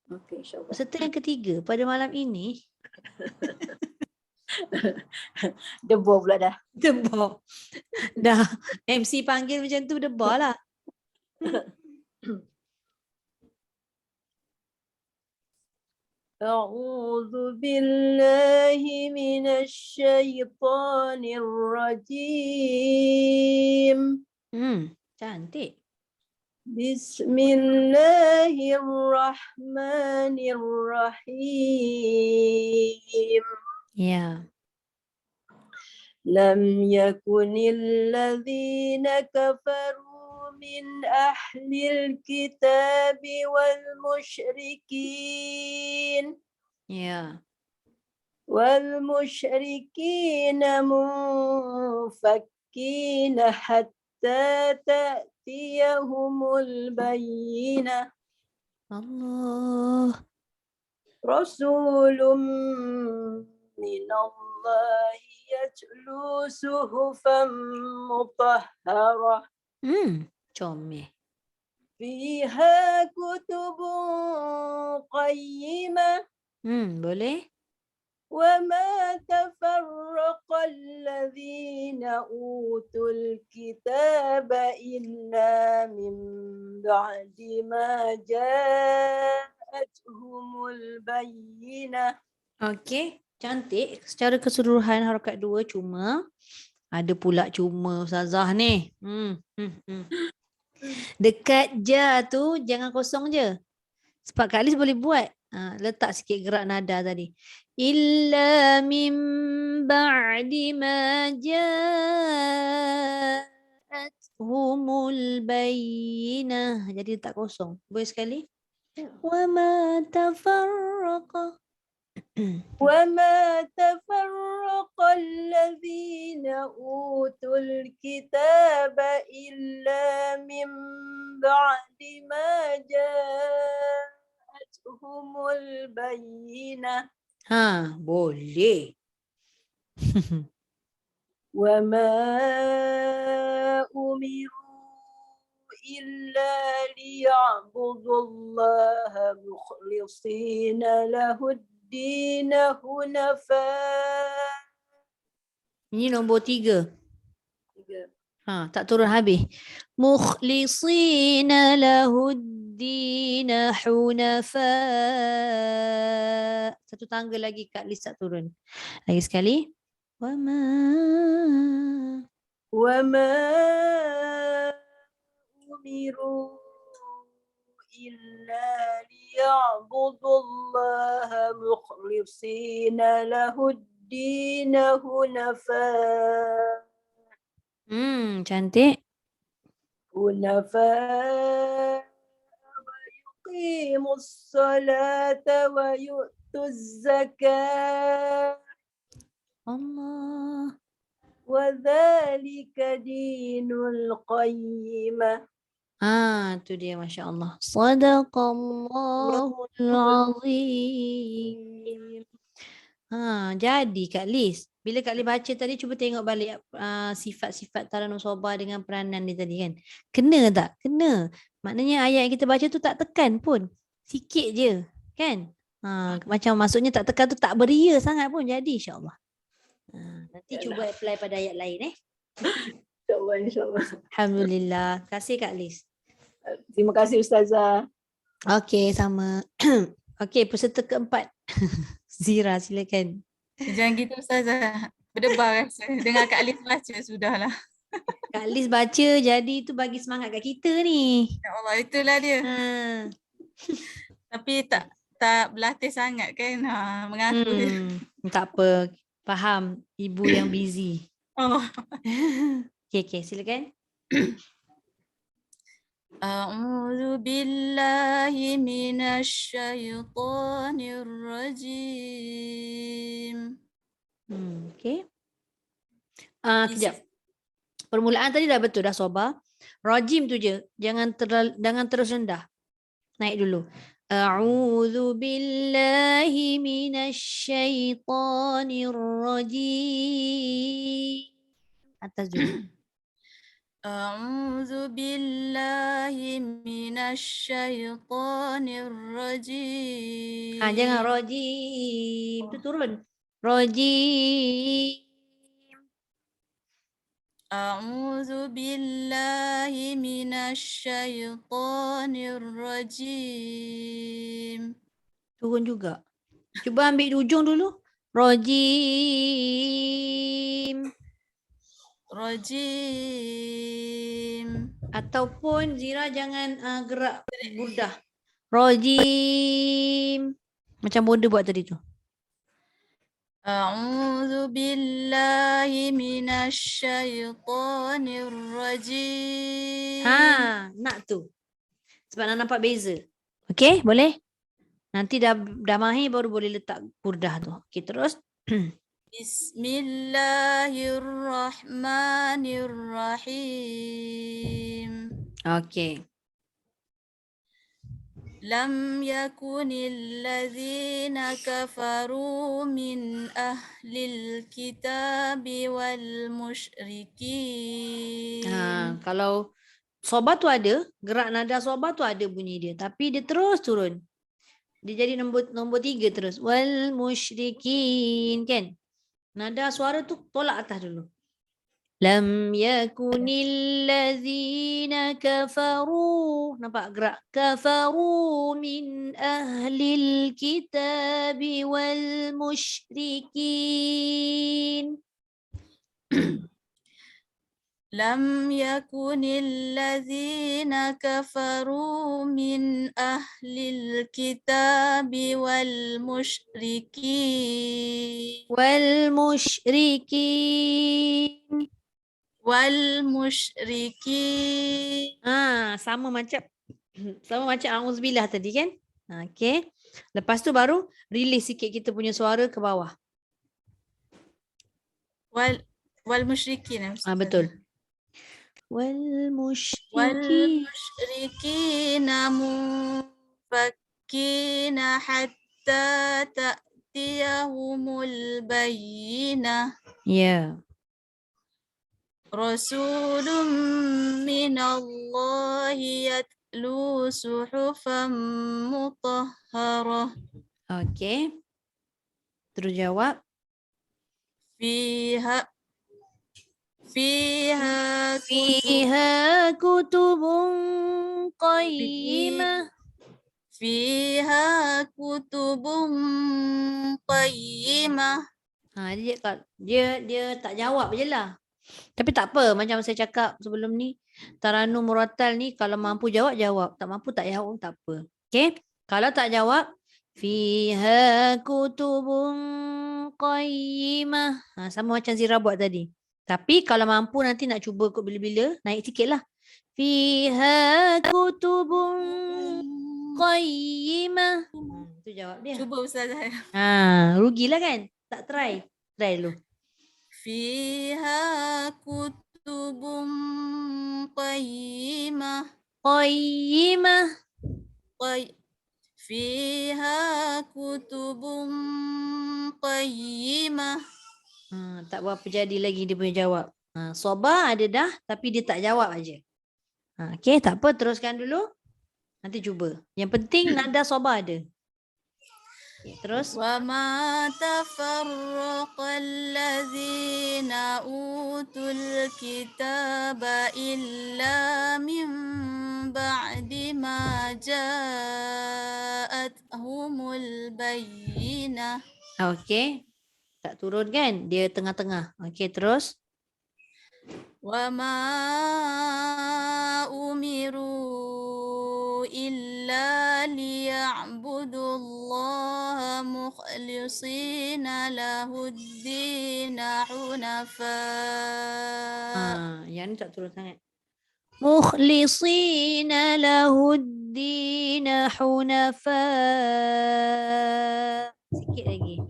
Okey, insyaAllah. Peserta yang ketiga pada malam ini. Debar pula dah. Debar. Dah MC panggil macam tu debar lah. أعوذ بالله من الشيطان الرجيم. Cantik. بسم الله الرحمن الرحيم. Ya. لم يكن الذين كفروا من أهل الكتاب والمشركين منفكين حتى تأتيهم البينة. Allah. رسول من الله يتلو صحفا مطهرة Comel. فيها كتب قيمة. Boleh? وما تفرق الذين أوتوا الكتاب إلا من بعد ما جاءتهم البينة. Okey, cantik. Secara keseluruhan harakat 2 cuma. Ada pula cuma Ustazah ni. Dekat ja tu jangan kosong je. Sebab Kak Liz boleh buat. Letak sikit gerak nada tadi. Illa min ba'di ma ja'athumul bayyinah. Jadi letak kosong. Boleh sekali? Wa ma tafarraqa. وما تفرق الذين أوتوا الكتاب إلا من بعد ما جاءتهم البينة. Boleh. وما أمروا إلا ليعبدوا الله مخلصين له الدين حنفاء. Ini nombor 3. Tak turun habis. Mukhlisina lahuddin hunafa. Satu tangga lagi Kak Lis tak turun. Lagi sekali. Wama. وما أمروا إلا ليعبدوا الله مخلصين له الدين حنفاء Cantik. ويقيموا الصلاة ويؤتوا الزكاة Allah. وذلك دين القيمة. Tu dia Masya Allah. Sadaqallahul azim. Jadi Kak Lis, bila Kak Lis baca tadi cuba tengok balik sifat-sifat Taranum Sobah dengan peranan dia tadi kan. Kena tak? Kena. Maknanya ayat yang kita baca tu tak tekan pun. Sikit je kan. Macam maksudnya tak tekan tu tak beria sangat pun jadi insya-Allah. Nanti cuba apply pada ayat lain InsyaAllah. Alhamdulillah. Terima kasih Kak Lis. Terima kasih Ustazah. Okey, sama. Okey, peserta keempat. Zira, silakan. Jangan gitu Ustazah. Berdebar rasa. Dengar Kak Lis baca sudahlah. Kak Lis baca jadi tu bagi semangat kat kita ni. Ya Allah, itulah dia. Tapi tak berlatih sangat kan. Mengaku je. Tak apa. Faham. Ibu yang busy. Oh. Okey, silakan. A'udzu billahi minasyaitonir rajim. Okey. Kejap. Permulaan tadi dah betul, dah Sobah. Rajim tu je. Jangan terus rendah. Naik dulu. A'udzu billahi minasyaitonir rajim. Atas dulu. A'udzu billahi minasyaitonir rajim. Jangan rajim. Tu turun. Rajim. A'udzu billahi minasyaitonir rajim. Turun juga. Cuba ambil di ujung dulu. Rajim. Rajim. Ataupun Zira jangan gerak burdah. Rajim. Macam Bonda buat tadi tu. A'udzu billahi minasyaitonir rajim. Nak tu. Sebab nak nampak beza. Okey, boleh? Nanti dah mahir baru boleh letak burdah tu. Okey, terus. Bismillahirrahmanirrahim. Okey. Lam yakunil ladzina kafaru min ahlil kitabi wal musyrikin. Kalau Sobah tu ada, gerak nada Sobah tu ada bunyi dia. Tapi dia terus turun. Dia jadi nombor 3 terus. Wal musyrikin kan? Nada suara tu tolak atas dulu. Lam yakunil ladzina kafaru. Nampak gerak? Kafaru min ahlil kitabi wal musyrikin. Lam yakunil ladzina kafaru min ahlil kitabi wal musyrikin. Wal musyrikin. Wal musyrikin. Sama macam auzubillah tadi kan? Okey. Lepas tu baru release sikit kita punya suara ke bawah. Wal musyrikin. Betul. Wal musyrikin munfakkina hatta ta'tiyahumul bayyinah. Ya. Rasulun minallahi yatlu suhufan mutahharah. Okey. Terus jawab. Fiha fiha Fiha kutubun qayyimah. fiha kutubun qayyimah. Dia tak jawab je lah. Tapi tak apa, macam saya cakap sebelum ni, Taranum Muratal ni kalau mampu jawab, jawab. Tak mampu tak jawab, tak apa. Okey? Kalau tak jawab, fiha kutubun qayyimah. Sama macam Zira buat tadi. Tapi kalau mampu nanti nak cuba kot bila-bila, naik sikit lah. Fiha kutubun qayyimah. Itu jawab dia. Cuba Ustazah. Rugilah kan? Tak try. Try dulu. Fiha kutubun qayyimah. Qayyimah. Fiha kutubun qayyimah. Tak berapa jadi lagi dia punya jawab. Soba ada dah tapi dia tak jawab aja. Okey, tak apa, teruskan dulu. Nanti cuba. Yang penting nada soba ada. Okay, terus. Wa ma tafarraqa allazina utul kitaba illa min ba'di ma ja'athumul bayyinah. Okey. Tak turun kan? Dia tengah-tengah. Okey, terus. Wa ma umiru illa liya'budullaha mukhlishina lahuddina hunafa. Yang ni tak turun sangat. Mukhlishina lahuddina hunafa. Sikit lagi.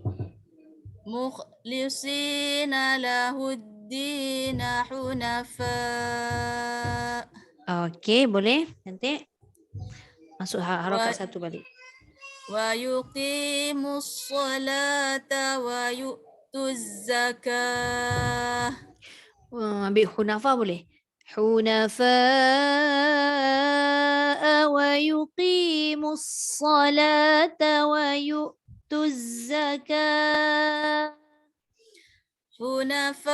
Mukhlishina lahuddina hunafa. Okey, boleh? Cantik. Masuk harakat satu balik. Wa yuqimus salata wa yu'tuz zakah. Ambil hunafa boleh? Hunafa wa yuqimus salata wa yu'tuz zakah. Hunafa'a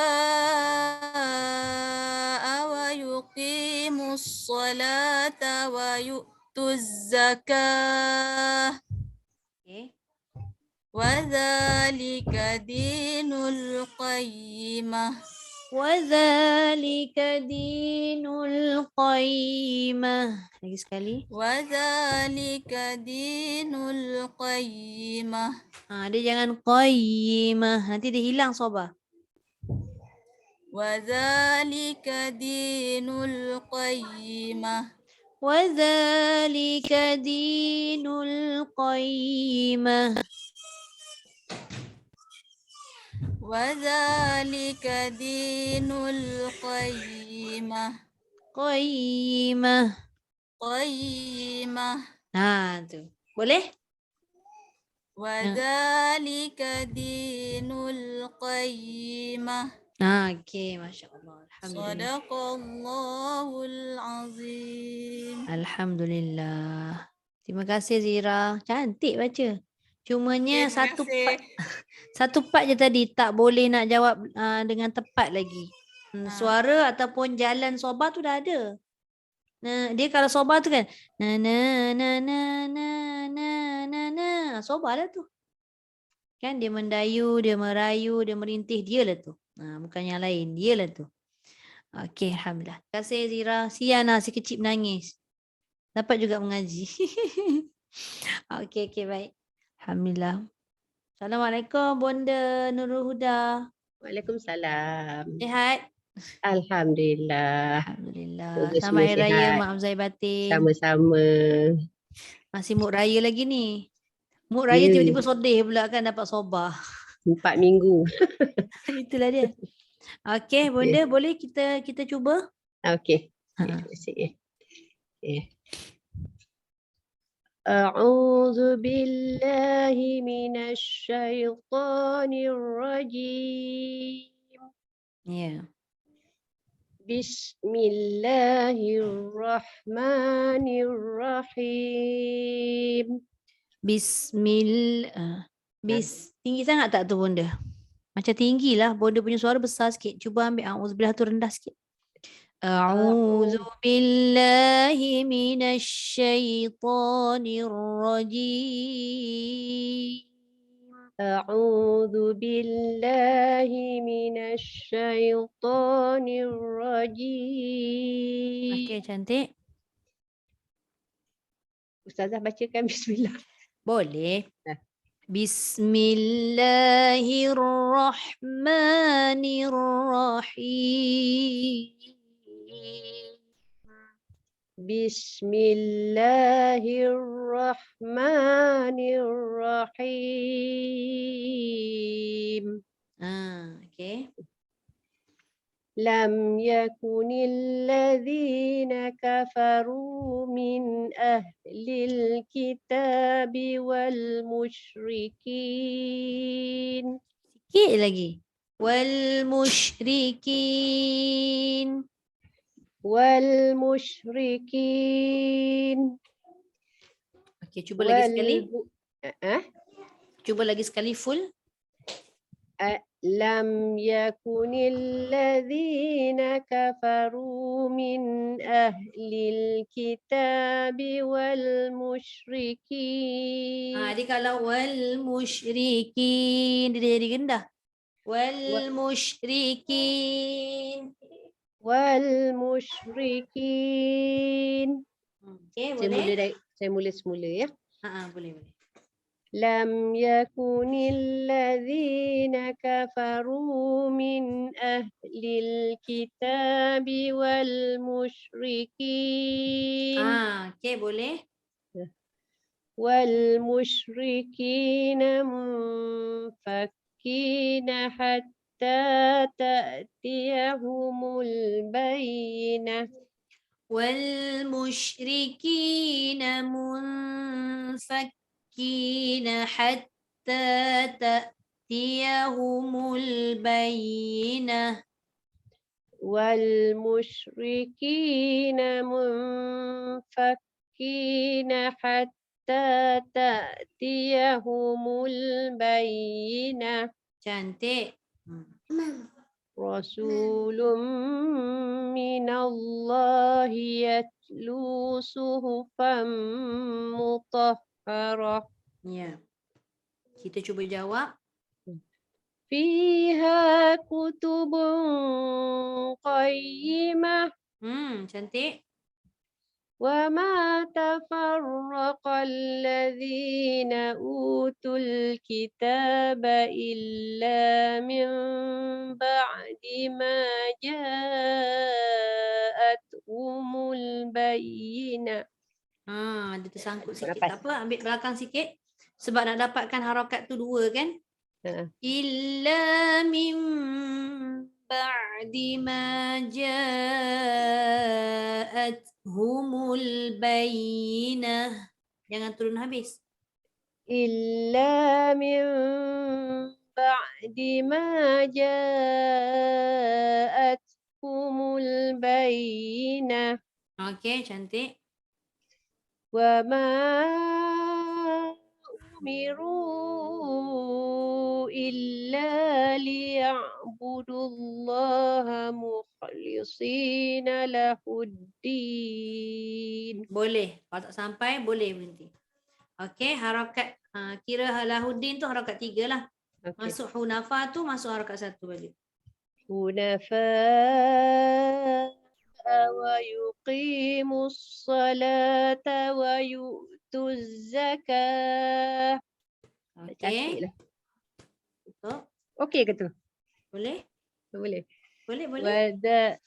wa yuqimus salata wa yu'tuz zakah. Okay. Wa dzalika dinul qayyimah. Wadzalika dinul qayyimah. Lagi sekali. Wa dzalika dinul qayyimah. Dia jangan qayyimah. Nanti dia hilang soba. Wa dzalika dinul qayyimah. Wadzalika dinul qayyimah. Wadzalika dinul qayyimah. Qayyimah. Qayyimah. Tu. Boleh? Wadzalika dinul qayyimah. Okey, masya-Allah. Alhamdulillah. Sadaqallahul azim. Alhamdulillah. Terima kasih Zira. Cantik baca. Cumanya satu part je tadi tak boleh nak jawab dengan tepat lagi. Suara ataupun jalan soba tu dah ada. Dia kalau soba tu kan na na na na na na na na, soba lah tu. Kan dia mendayu, dia merayu, dia merintih, dia lah tu. Bukan yang lain, dia lah tu. Okey, alhamdulillah. Terima kasih Zira. Siana si kecil menangis. Dapat juga mengaji. Okey, baik. Alhamdulillah. Assalamualaikum Bonda Nurul Huda. Waalaikumsalam. Sihat? Alhamdulillah. Alhamdulillah. Semoga Selamat Hari semua Raya sihat. Maaf Zahir Batin. Sama-sama. Masih mood raya lagi ni. Mood raya tiba-tiba sedih pula kan dapat soba. 4 minggu. Itulah dia. Okey, Bonda boleh kita cuba? Okey. Terima kasih. Okay. أعوذ بالله من الشيطان الرجيم. Ya. Bismillahirrahmanirrahim. Tinggi sangat tak tu Bonda? Macam tinggi lah. Bonda punya suara besar sikit. Cuba ambil auzubillah tu rendah sikit. A'udzu billahi minasyaitonir rajim. A'udzu billahi minasyaitonir rajim. Okey, cantik. Ustazah bacakan bismillah. Boleh. Nah. Bismillahirrahmanirrahim. Bismillahirrahmanirrahim. Okey. Lam yakunil ladzina kafaru min ahlil kitabi wal musyrikin. Sikit lagi. Wal musyrikin. Wal musyrikin. Okey, cuba lagi sekali. Cuba lagi sekali full. Lam yakunil ladzina kafaru min ahlil kitabi wal musyrikin. Dia kalau wal musyrikin dia jadi rendah. Wal musyrikin. Wal musyrikin. Okey, boleh? Saya mula semula ya. Boleh. Lam yakunil ladzina kafaru min ahlil kitabi wal musyrikin. Okey, boleh? Wal musyrikina munfakkina hatta ta'tiyahumul bayyinah. Wal musyrikina munfakkina hatta ta'tiyahumul bayyinah. Wal musyrikina munfakkina hatta ta'tiyahumul bayyinah. Cantik. Rasulun minallahi yatlu suhufan mutahharah. Ya. Kita cuba jawab. Fiha kutubun qayyimah. Cantik. Wa ma tafarraqal ladzina utul kitaba illa min ba'di ma ja'athumul bayyinah. Dia tersangkut sikit. Tak apa, ambil belakang sikit. Sebab nak dapatkan harakat tu dua kan? Illa min ba'di ma ja'athumul bayyinah. Jangan turun habis. Illa min ba'di ma ja'athumul bayyinah. Okey, cantik. Wa ma umiru illa liya'budullaha mukhlisina lahuddin. Boleh. Kalau tak sampai, boleh berhenti. Okey, harakat. Kira lahuddin tu harakat 3 lah. Okay. Masuk hunafa tu masuk harakat 1 balik. Hunafa wa yuqimus salata wa yu'tuz zakah. Okey. Betul. Okey ke tu? Boleh? Boleh. Boleh.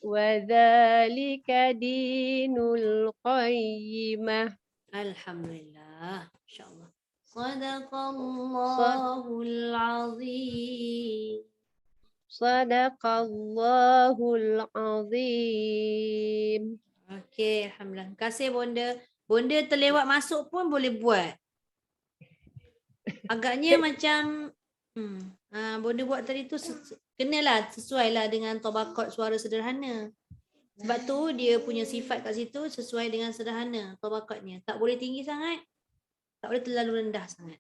Wa dzalika dinul qayyimah. Alhamdulillah. InsyaAllah. Sadaqallahul azim. Sadaqallahul azim. Okey, alhamdulillah. Terima kasih Bonda. Bonda terlewat masuk pun boleh buat. Agaknya macam Bonda buat tadi tu kenalah sesuailah dengan tabaqat suara sederhana. Sebab tu dia punya sifat kat situ sesuai dengan sederhana tabaqatnya. Tak boleh tinggi sangat, tak boleh terlalu rendah sangat.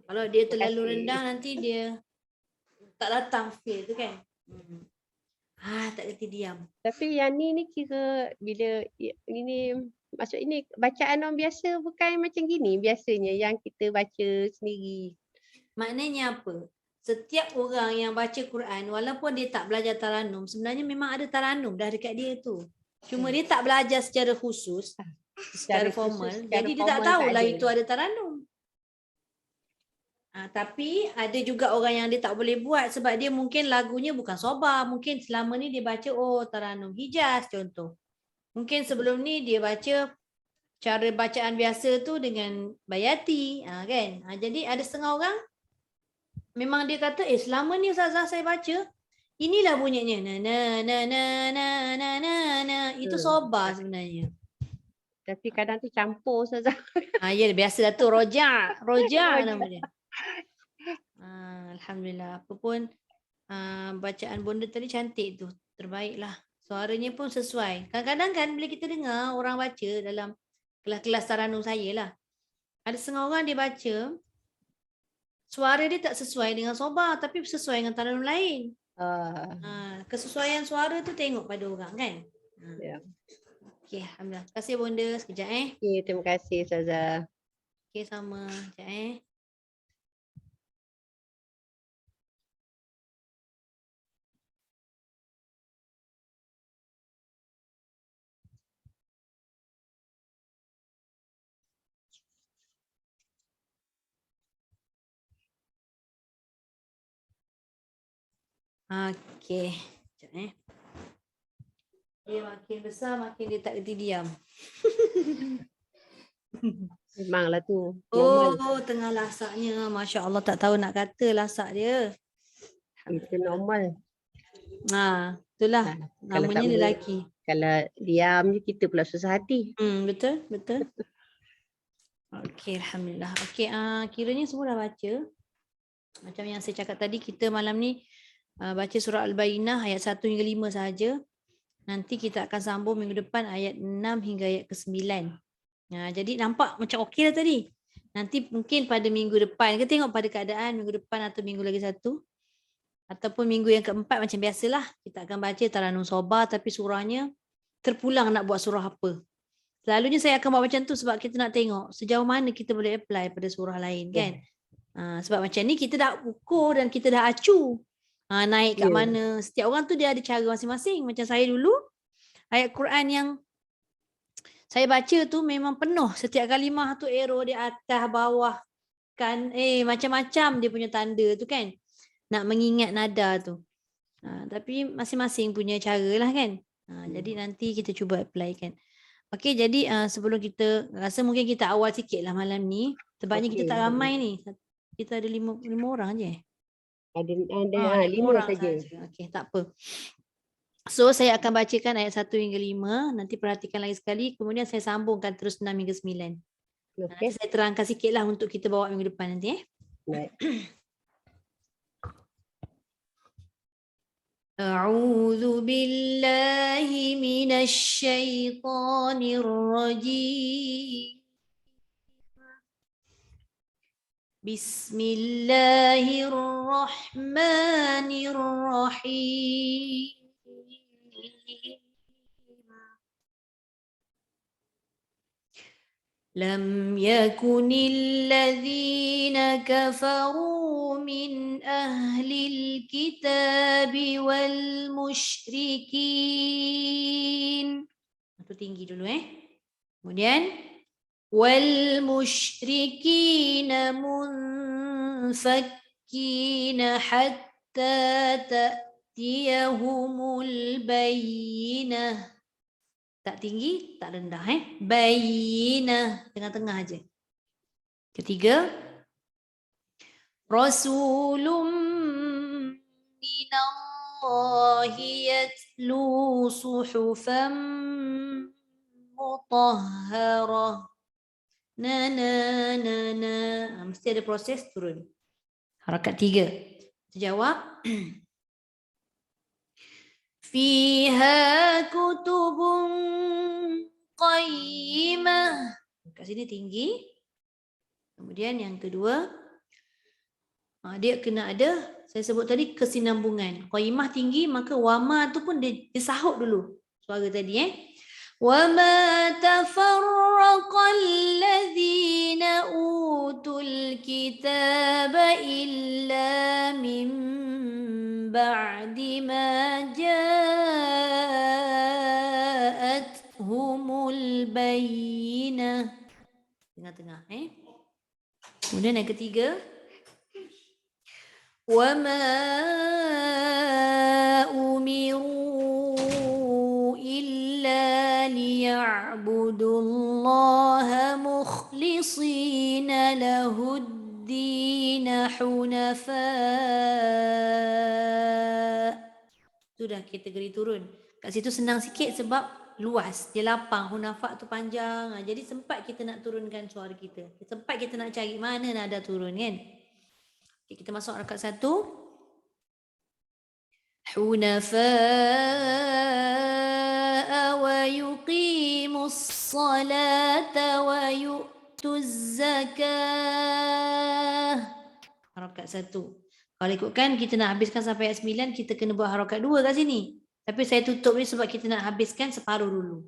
Kalau dia Terima terlalu kasih. rendah nanti dia tak datang feel tu kan. Tak kerti diam. Tapi yang ni kira bila ini maksud ini bacaan orang biasa bukan macam gini biasanya yang kita baca sendiri. Maknanya apa? Setiap orang yang baca Quran walaupun dia tak belajar taranum, sebenarnya memang ada taranum dah dekat dia tu. Cuma dia tak belajar secara khusus, secara formal. secara Jadi dia tak formal tahulah ada. itu ada taranum. Tapi ada juga orang yang dia tak boleh buat sebab dia mungkin lagunya bukan soba. Mungkin selama ni dia baca taranum Hijaz contoh. Mungkin sebelum ni dia baca cara bacaan biasa tu dengan bayati. Kan? Jadi ada setengah orang memang dia kata selama ni Ustazah saya baca inilah bunyinya na na na na na na na na. Itu soba sebenarnya. Tapi kadang tu campur Ustazah. Ya biasalah tu roja nama dia. Alhamdulillah. Apa pun bacaan bonda tadi cantik tu. Terbaiklah. Suaranya pun sesuai. Kadang-kadang kan bila kita dengar orang baca dalam kelas-kelas taranum saya lah. Ada setengah orang dia baca suara dia tak sesuai dengan soba tapi sesuai dengan taranum lain. Kesesuaian suara tu tengok pada orang kan. Ya. Okey, alhamdulillah. Terima kasih bonda. Sekejap Okay, terima kasih Ustazah. Okey sama. Sekejap Okey. Sekejap Dia makin besar makin dia tak kerti diam. Memanglah tu. Normal. Tengah lasaknya. Masya Allah tak tahu nak kata lasak dia. Itu normal. Itulah. Kalau Namanya tak boleh, lelaki. kalau diam je kita pula susah hati. Betul. Okey, alhamdulillah. Okey, kiranya semua dah baca. Macam yang saya cakap tadi, kita malam ni baca surah Al-Bayyinah ayat 1 hingga 5 sahaja. Nanti kita akan sambung minggu depan ayat 6 hingga ayat ke-9. Jadi nampak macam okey dah tadi. Nanti mungkin pada minggu depan, kita tengok pada keadaan minggu depan atau minggu lagi satu. Ataupun minggu yang keempat macam biasalah. Kita akan baca taranum soba tapi surahnya terpulang nak buat surah apa. Selalunya saya akan buat macam tu sebab kita nak tengok sejauh mana kita boleh apply pada surah lain kan. Sebab macam ni kita dah ukur dan kita dah acu. Naik kat mana. Setiap orang tu dia ada cara masing-masing. Macam saya dulu, ayat Quran yang saya baca tu memang penuh. Setiap kalimah tu arrow di atas, bawah. Kan, macam-macam dia punya tanda tu kan. Nak mengingat nada tu. Tapi masing-masing punya cara lah kan. Jadi nanti kita cuba apply kan. Okey, jadi sebelum kita, rasa mungkin kita awal sikit lah malam ni. Sebabnya kita tak ramai ni. Kita ada 5 orang je. Ada 5 saja. Okey, tak apa. So, saya akan bacakan ayat 1 hingga 5. Nanti perhatikan lagi sekali. Kemudian saya sambungkan terus 6 hingga 9. Nanti saya terangkan sikit lah untuk kita bawa minggu depan nanti. Baik. A'udzu billahi minasy syaithanir rajim. Bismillahirrahmanirrahim. Lam yakunil ladzina kafaru min ahlil kitabi wal musyrikin. Itu tinggi dulu Kemudian wal musyrikina munfakkina hatta ta'tiyahumul bayyinah. Tak tinggi, tak rendah Bayyinah, tengah-tengah aja. Ketiga, Rasulun minallahi yatlu suhufan mutahharah. Na. Mesti ada proses turun. Harakat 3. Terjawab. Fiha kutubun qayyimah. Kat sini tinggi. Kemudian yang kedua, dia kena ada, saya sebut tadi kesinambungan. Qayyimah tinggi, maka wama tu pun dia sahut dulu suara tadi. وَمَا تَفَرَّقَ الَّذِينَ أُوتُوا الْكِتَابَ إِلَّا مِنْ بَعْدِ مَا جَاءَتْهُمُ الْبَيِّنَةُ. Tengah-tengah. Kemudian yang ketiga, وَمَا أُمِرُوا إِلَّا لِيَعْبُدُوا اللَّهَ مُخْلِصِينَ لَهُ الدِّينَ حُنَفَاءَ. Sudah kategori turun. Kat situ senang sikit sebab luas, dia lapang, hunafak tu panjang. Jadi sempat kita nak turunkan suara kita. Sempat kita nak cari mana nada turun kan. Okay, kita masuk rakaat 1. Hunafa'a wa yuqimus salata wa yu'tuz zakah. Harakat 1. Kalau ikutkan kita nak habiskan sampai ayat 9, kita kena buat harakat 2 kat sini. Tapi saya tutup ni sebab kita nak habiskan separuh dulu.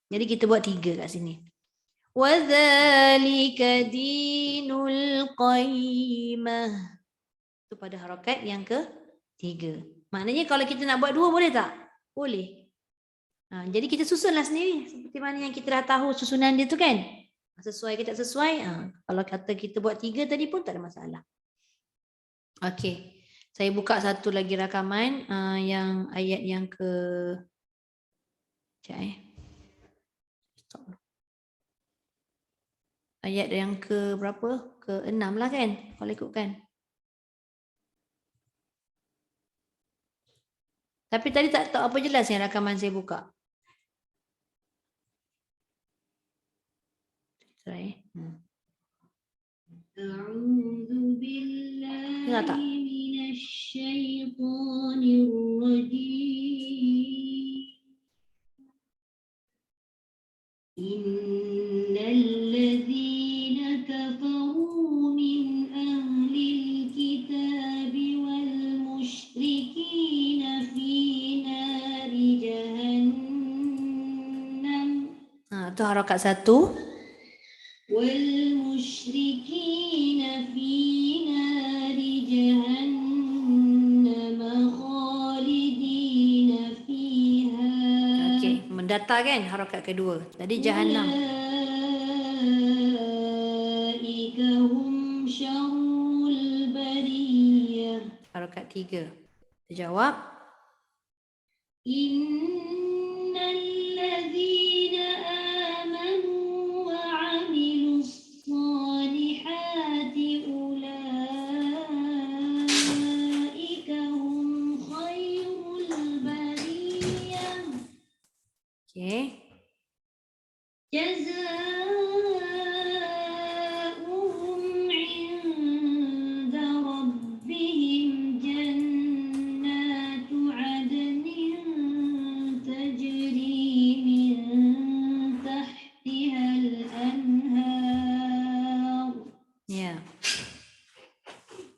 Jadi kita buat 3 kat sini. Wa dzalika dinul qayyimah. Itu pada harakat yang ke-3. Maknanya kalau kita nak buat 2 boleh tak? Boleh. Jadi kita susunlah sendiri seperti mana yang kita dah tahu susunan dia tu kan. Sesuai ke tak sesuai? Kalau kata kita buat 3 tadi pun tak ada masalah. Okey. Saya buka satu lagi rakaman yang ayat yang ke Stop. Ayat yang ke berapa? Ke-6 lah kan? Kalau ikutkan. Tapi tadi tak tahu apa jelas yang rakaman saya buka. Try. A'udzu billahi minasyaitonir rajim. Innal ladzina kafaru min ahlil kitabi wal musyrikin fi nari jahannam. Itu harakat 1. Wal musyrikin fi nari jahannam khalidin fiha. Okey, mendata kan harakat kedua. Tadi jahannam. Ulaika hum syarrul bariyah. Harakat 3. Terjawab. Innal ladzina amanu wa 'amilus solihati ulaika hum khairul bariyah. Okey. Jazaa'uhum 'inda rabbihim jannatu 'adnin tajri min tahtihal anhar. Ya.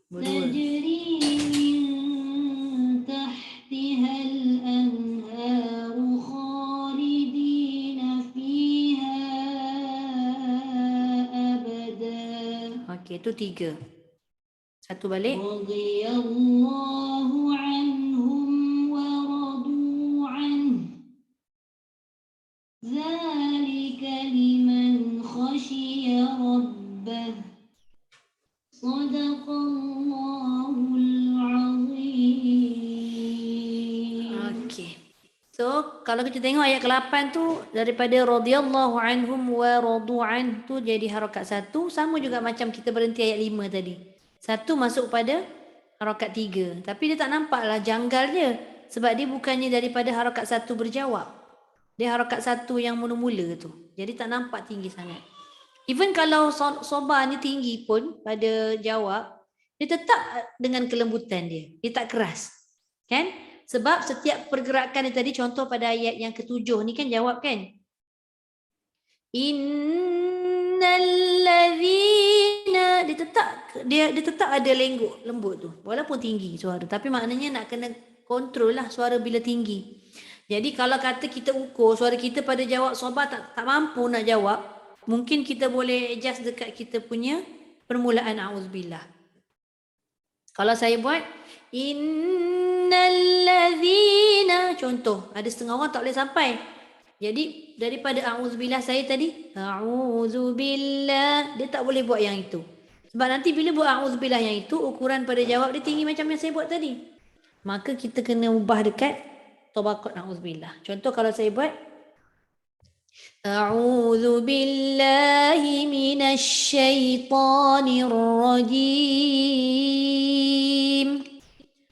Tajri min tahtihal anhar khalidina fiha abada. Okey, itu 3. Satu balik. Radiyallahu anhum wa radu anhu. Zalika liman khashiya rabbah. Sadaqallahul azim. Okey. So, kalau kita tengok ayat ke-8 tu daripada radhiyallahu anhum wa radu an tu jadi harakat 1, sama juga macam kita berhenti ayat 5 tadi. 1 masuk pada harakat 3, tapi dia tak nampaklah janggal dia sebab dia bukannya daripada harakat 1 berjawab. Dia harakat 1 yang mula-mula tu. Jadi tak nampak tinggi sangat. Even kalau soba ni tinggi pun pada jawab, dia tetap dengan kelembutan dia. Dia tak keras. Kan? Sebab setiap pergerakan yang tadi, contoh pada ayat yang ke-7 ni kan jawab kan? Innallazina, dia tetap ada lengguk lembut tu. Walaupun tinggi suara, tapi maknanya nak kena kontrol lah suara bila tinggi. Jadi kalau kata kita ukur suara kita pada jawab sobat tak mampu nak jawab, mungkin kita boleh adjust dekat kita punya permulaan a'udzubillah. Kalau saya buat innallazina, contoh, ada setengah orang tak boleh sampai. Jadi daripada a'udzubillah saya tadi, a'udzubillah, dia tak boleh buat yang itu. Sebab nanti bila buat a'udzubillah yang itu, ukuran pada jawab dia tinggi macam yang saya buat tadi. Maka kita kena ubah dekat tabaqat a'udzubillah. Contoh kalau saya buat a'udzubillahi minasyaitonir rajim.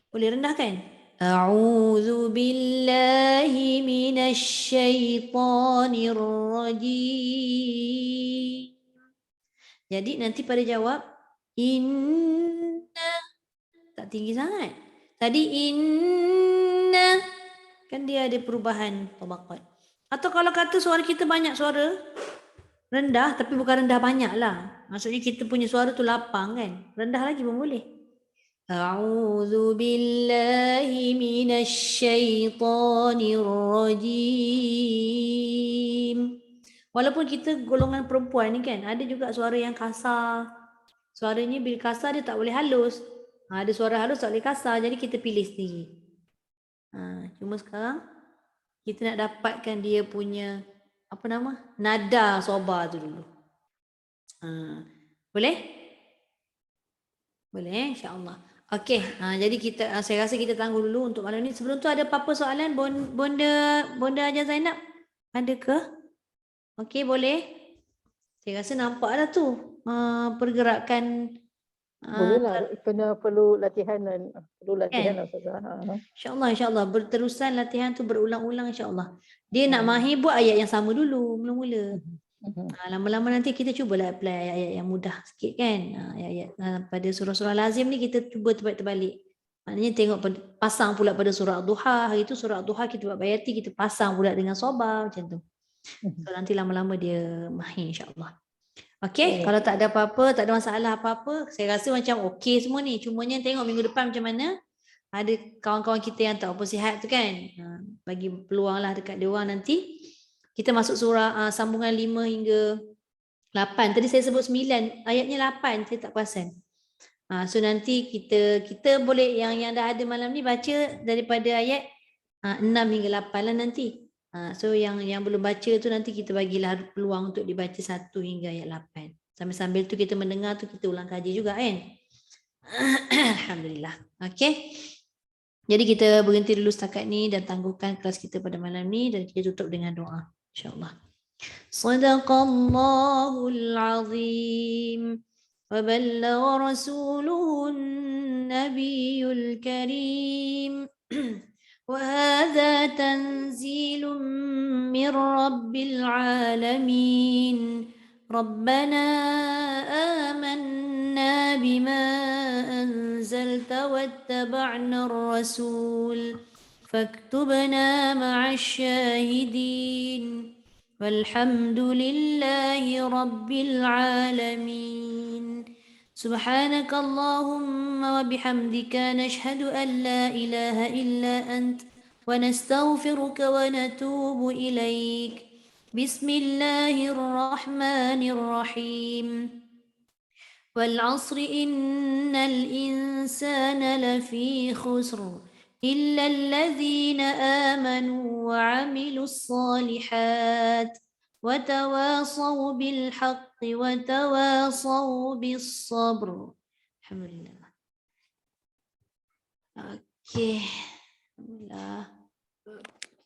Boleh rendah kan? A'udzubillahi minasyaitonir rajim. Jadi nanti pada jawab inna, tak tinggi sangat. Tadi inna, kan dia ada perubahan tabaqat. Atau kalau kata suara kita banyak suara rendah, tapi bukan rendah banyak lah. Maksudnya kita punya suara tu lapang kan. Rendah lagi pun boleh. A'udzu billahi minasyaitonir rajim. Walaupun kita golongan perempuan ni kan, ada juga suara yang kasar. Suaranya bila kasar dia tak boleh halus. Ada suara halus tak boleh kasar, jadi kita pilih sendiri. Cuma sekarang kita nak dapatkan dia punya apa nama? Nada soba tu dulu. Boleh? Boleh, insya-Allah. Okey, jadi saya rasa kita tangguh dulu untuk malam ni. Sebelum tu ada apa-apa soalan Bonda Haja Zainab? Ada ke? Okey, boleh. Saya rasa nampak dah tu pergerakan. Bolehlah, perlu latihan Ustazah. InsyaAllah berterusan latihan tu berulang-ulang insyaAllah. Dia nak mahir buat ayat yang sama dulu mula-mula. Lama-lama nanti kita cubalah apply ayat-ayat yang mudah sikit kan. Ayat-ayat pada surah-surah lazim ni kita cuba terbalik. Maknanya tengok pasang pula pada surah Duha. Hari tu surah Duha kita buat bayati, kita pasang pula dengan sobar macam tu. So nanti lama-lama dia mahir insyaAllah. Okey, kalau tak ada apa-apa, tak ada masalah apa-apa, saya rasa macam okey semua ni. Cumanya tengok minggu depan macam mana. Ada kawan-kawan kita yang tak apa sihat tu kan. Bagi peluang lah dekat dia orang nanti. Kita masuk surah sambungan 5 hingga 8. Tadi saya sebut 9, ayatnya 8, saya tak perasan. So nanti kita boleh yang dah ada malam ni baca daripada ayat 6 hingga 8 lah nanti. So yang belum baca tu nanti kita bagilah peluang untuk dibaca 1 hingga ayat 8. Sambil-sambil tu kita mendengar tu kita ulang kaji juga kan. Alhamdulillah. Okey. Jadi kita berhenti dulu setakat ni dan tangguhkan kelas kita pada malam ni dan kita tutup dengan doa insya-Allah. Sadaqallahul azim wa ballagha rasuluhun nabiyul karim. وهذا تنزيل من رب العالمين ربنا آمنا بما أنزلت واتبعنا الرسول فاكتبنا مع الشاهدين والحمد لله رب العالمين سبحانك اللهم وبحمدك نشهد أن لا إله إلا أنت ونستغفرك ونتوب إليك بسم الله الرحمن الرحيم والعصر إن الإنسان لفي خسر إلا الذين آمنوا وعملوا الصالحات وتواصوا بالحق وتواصوا بالصبر. الحمد لله. Okay. Alhamdulillah.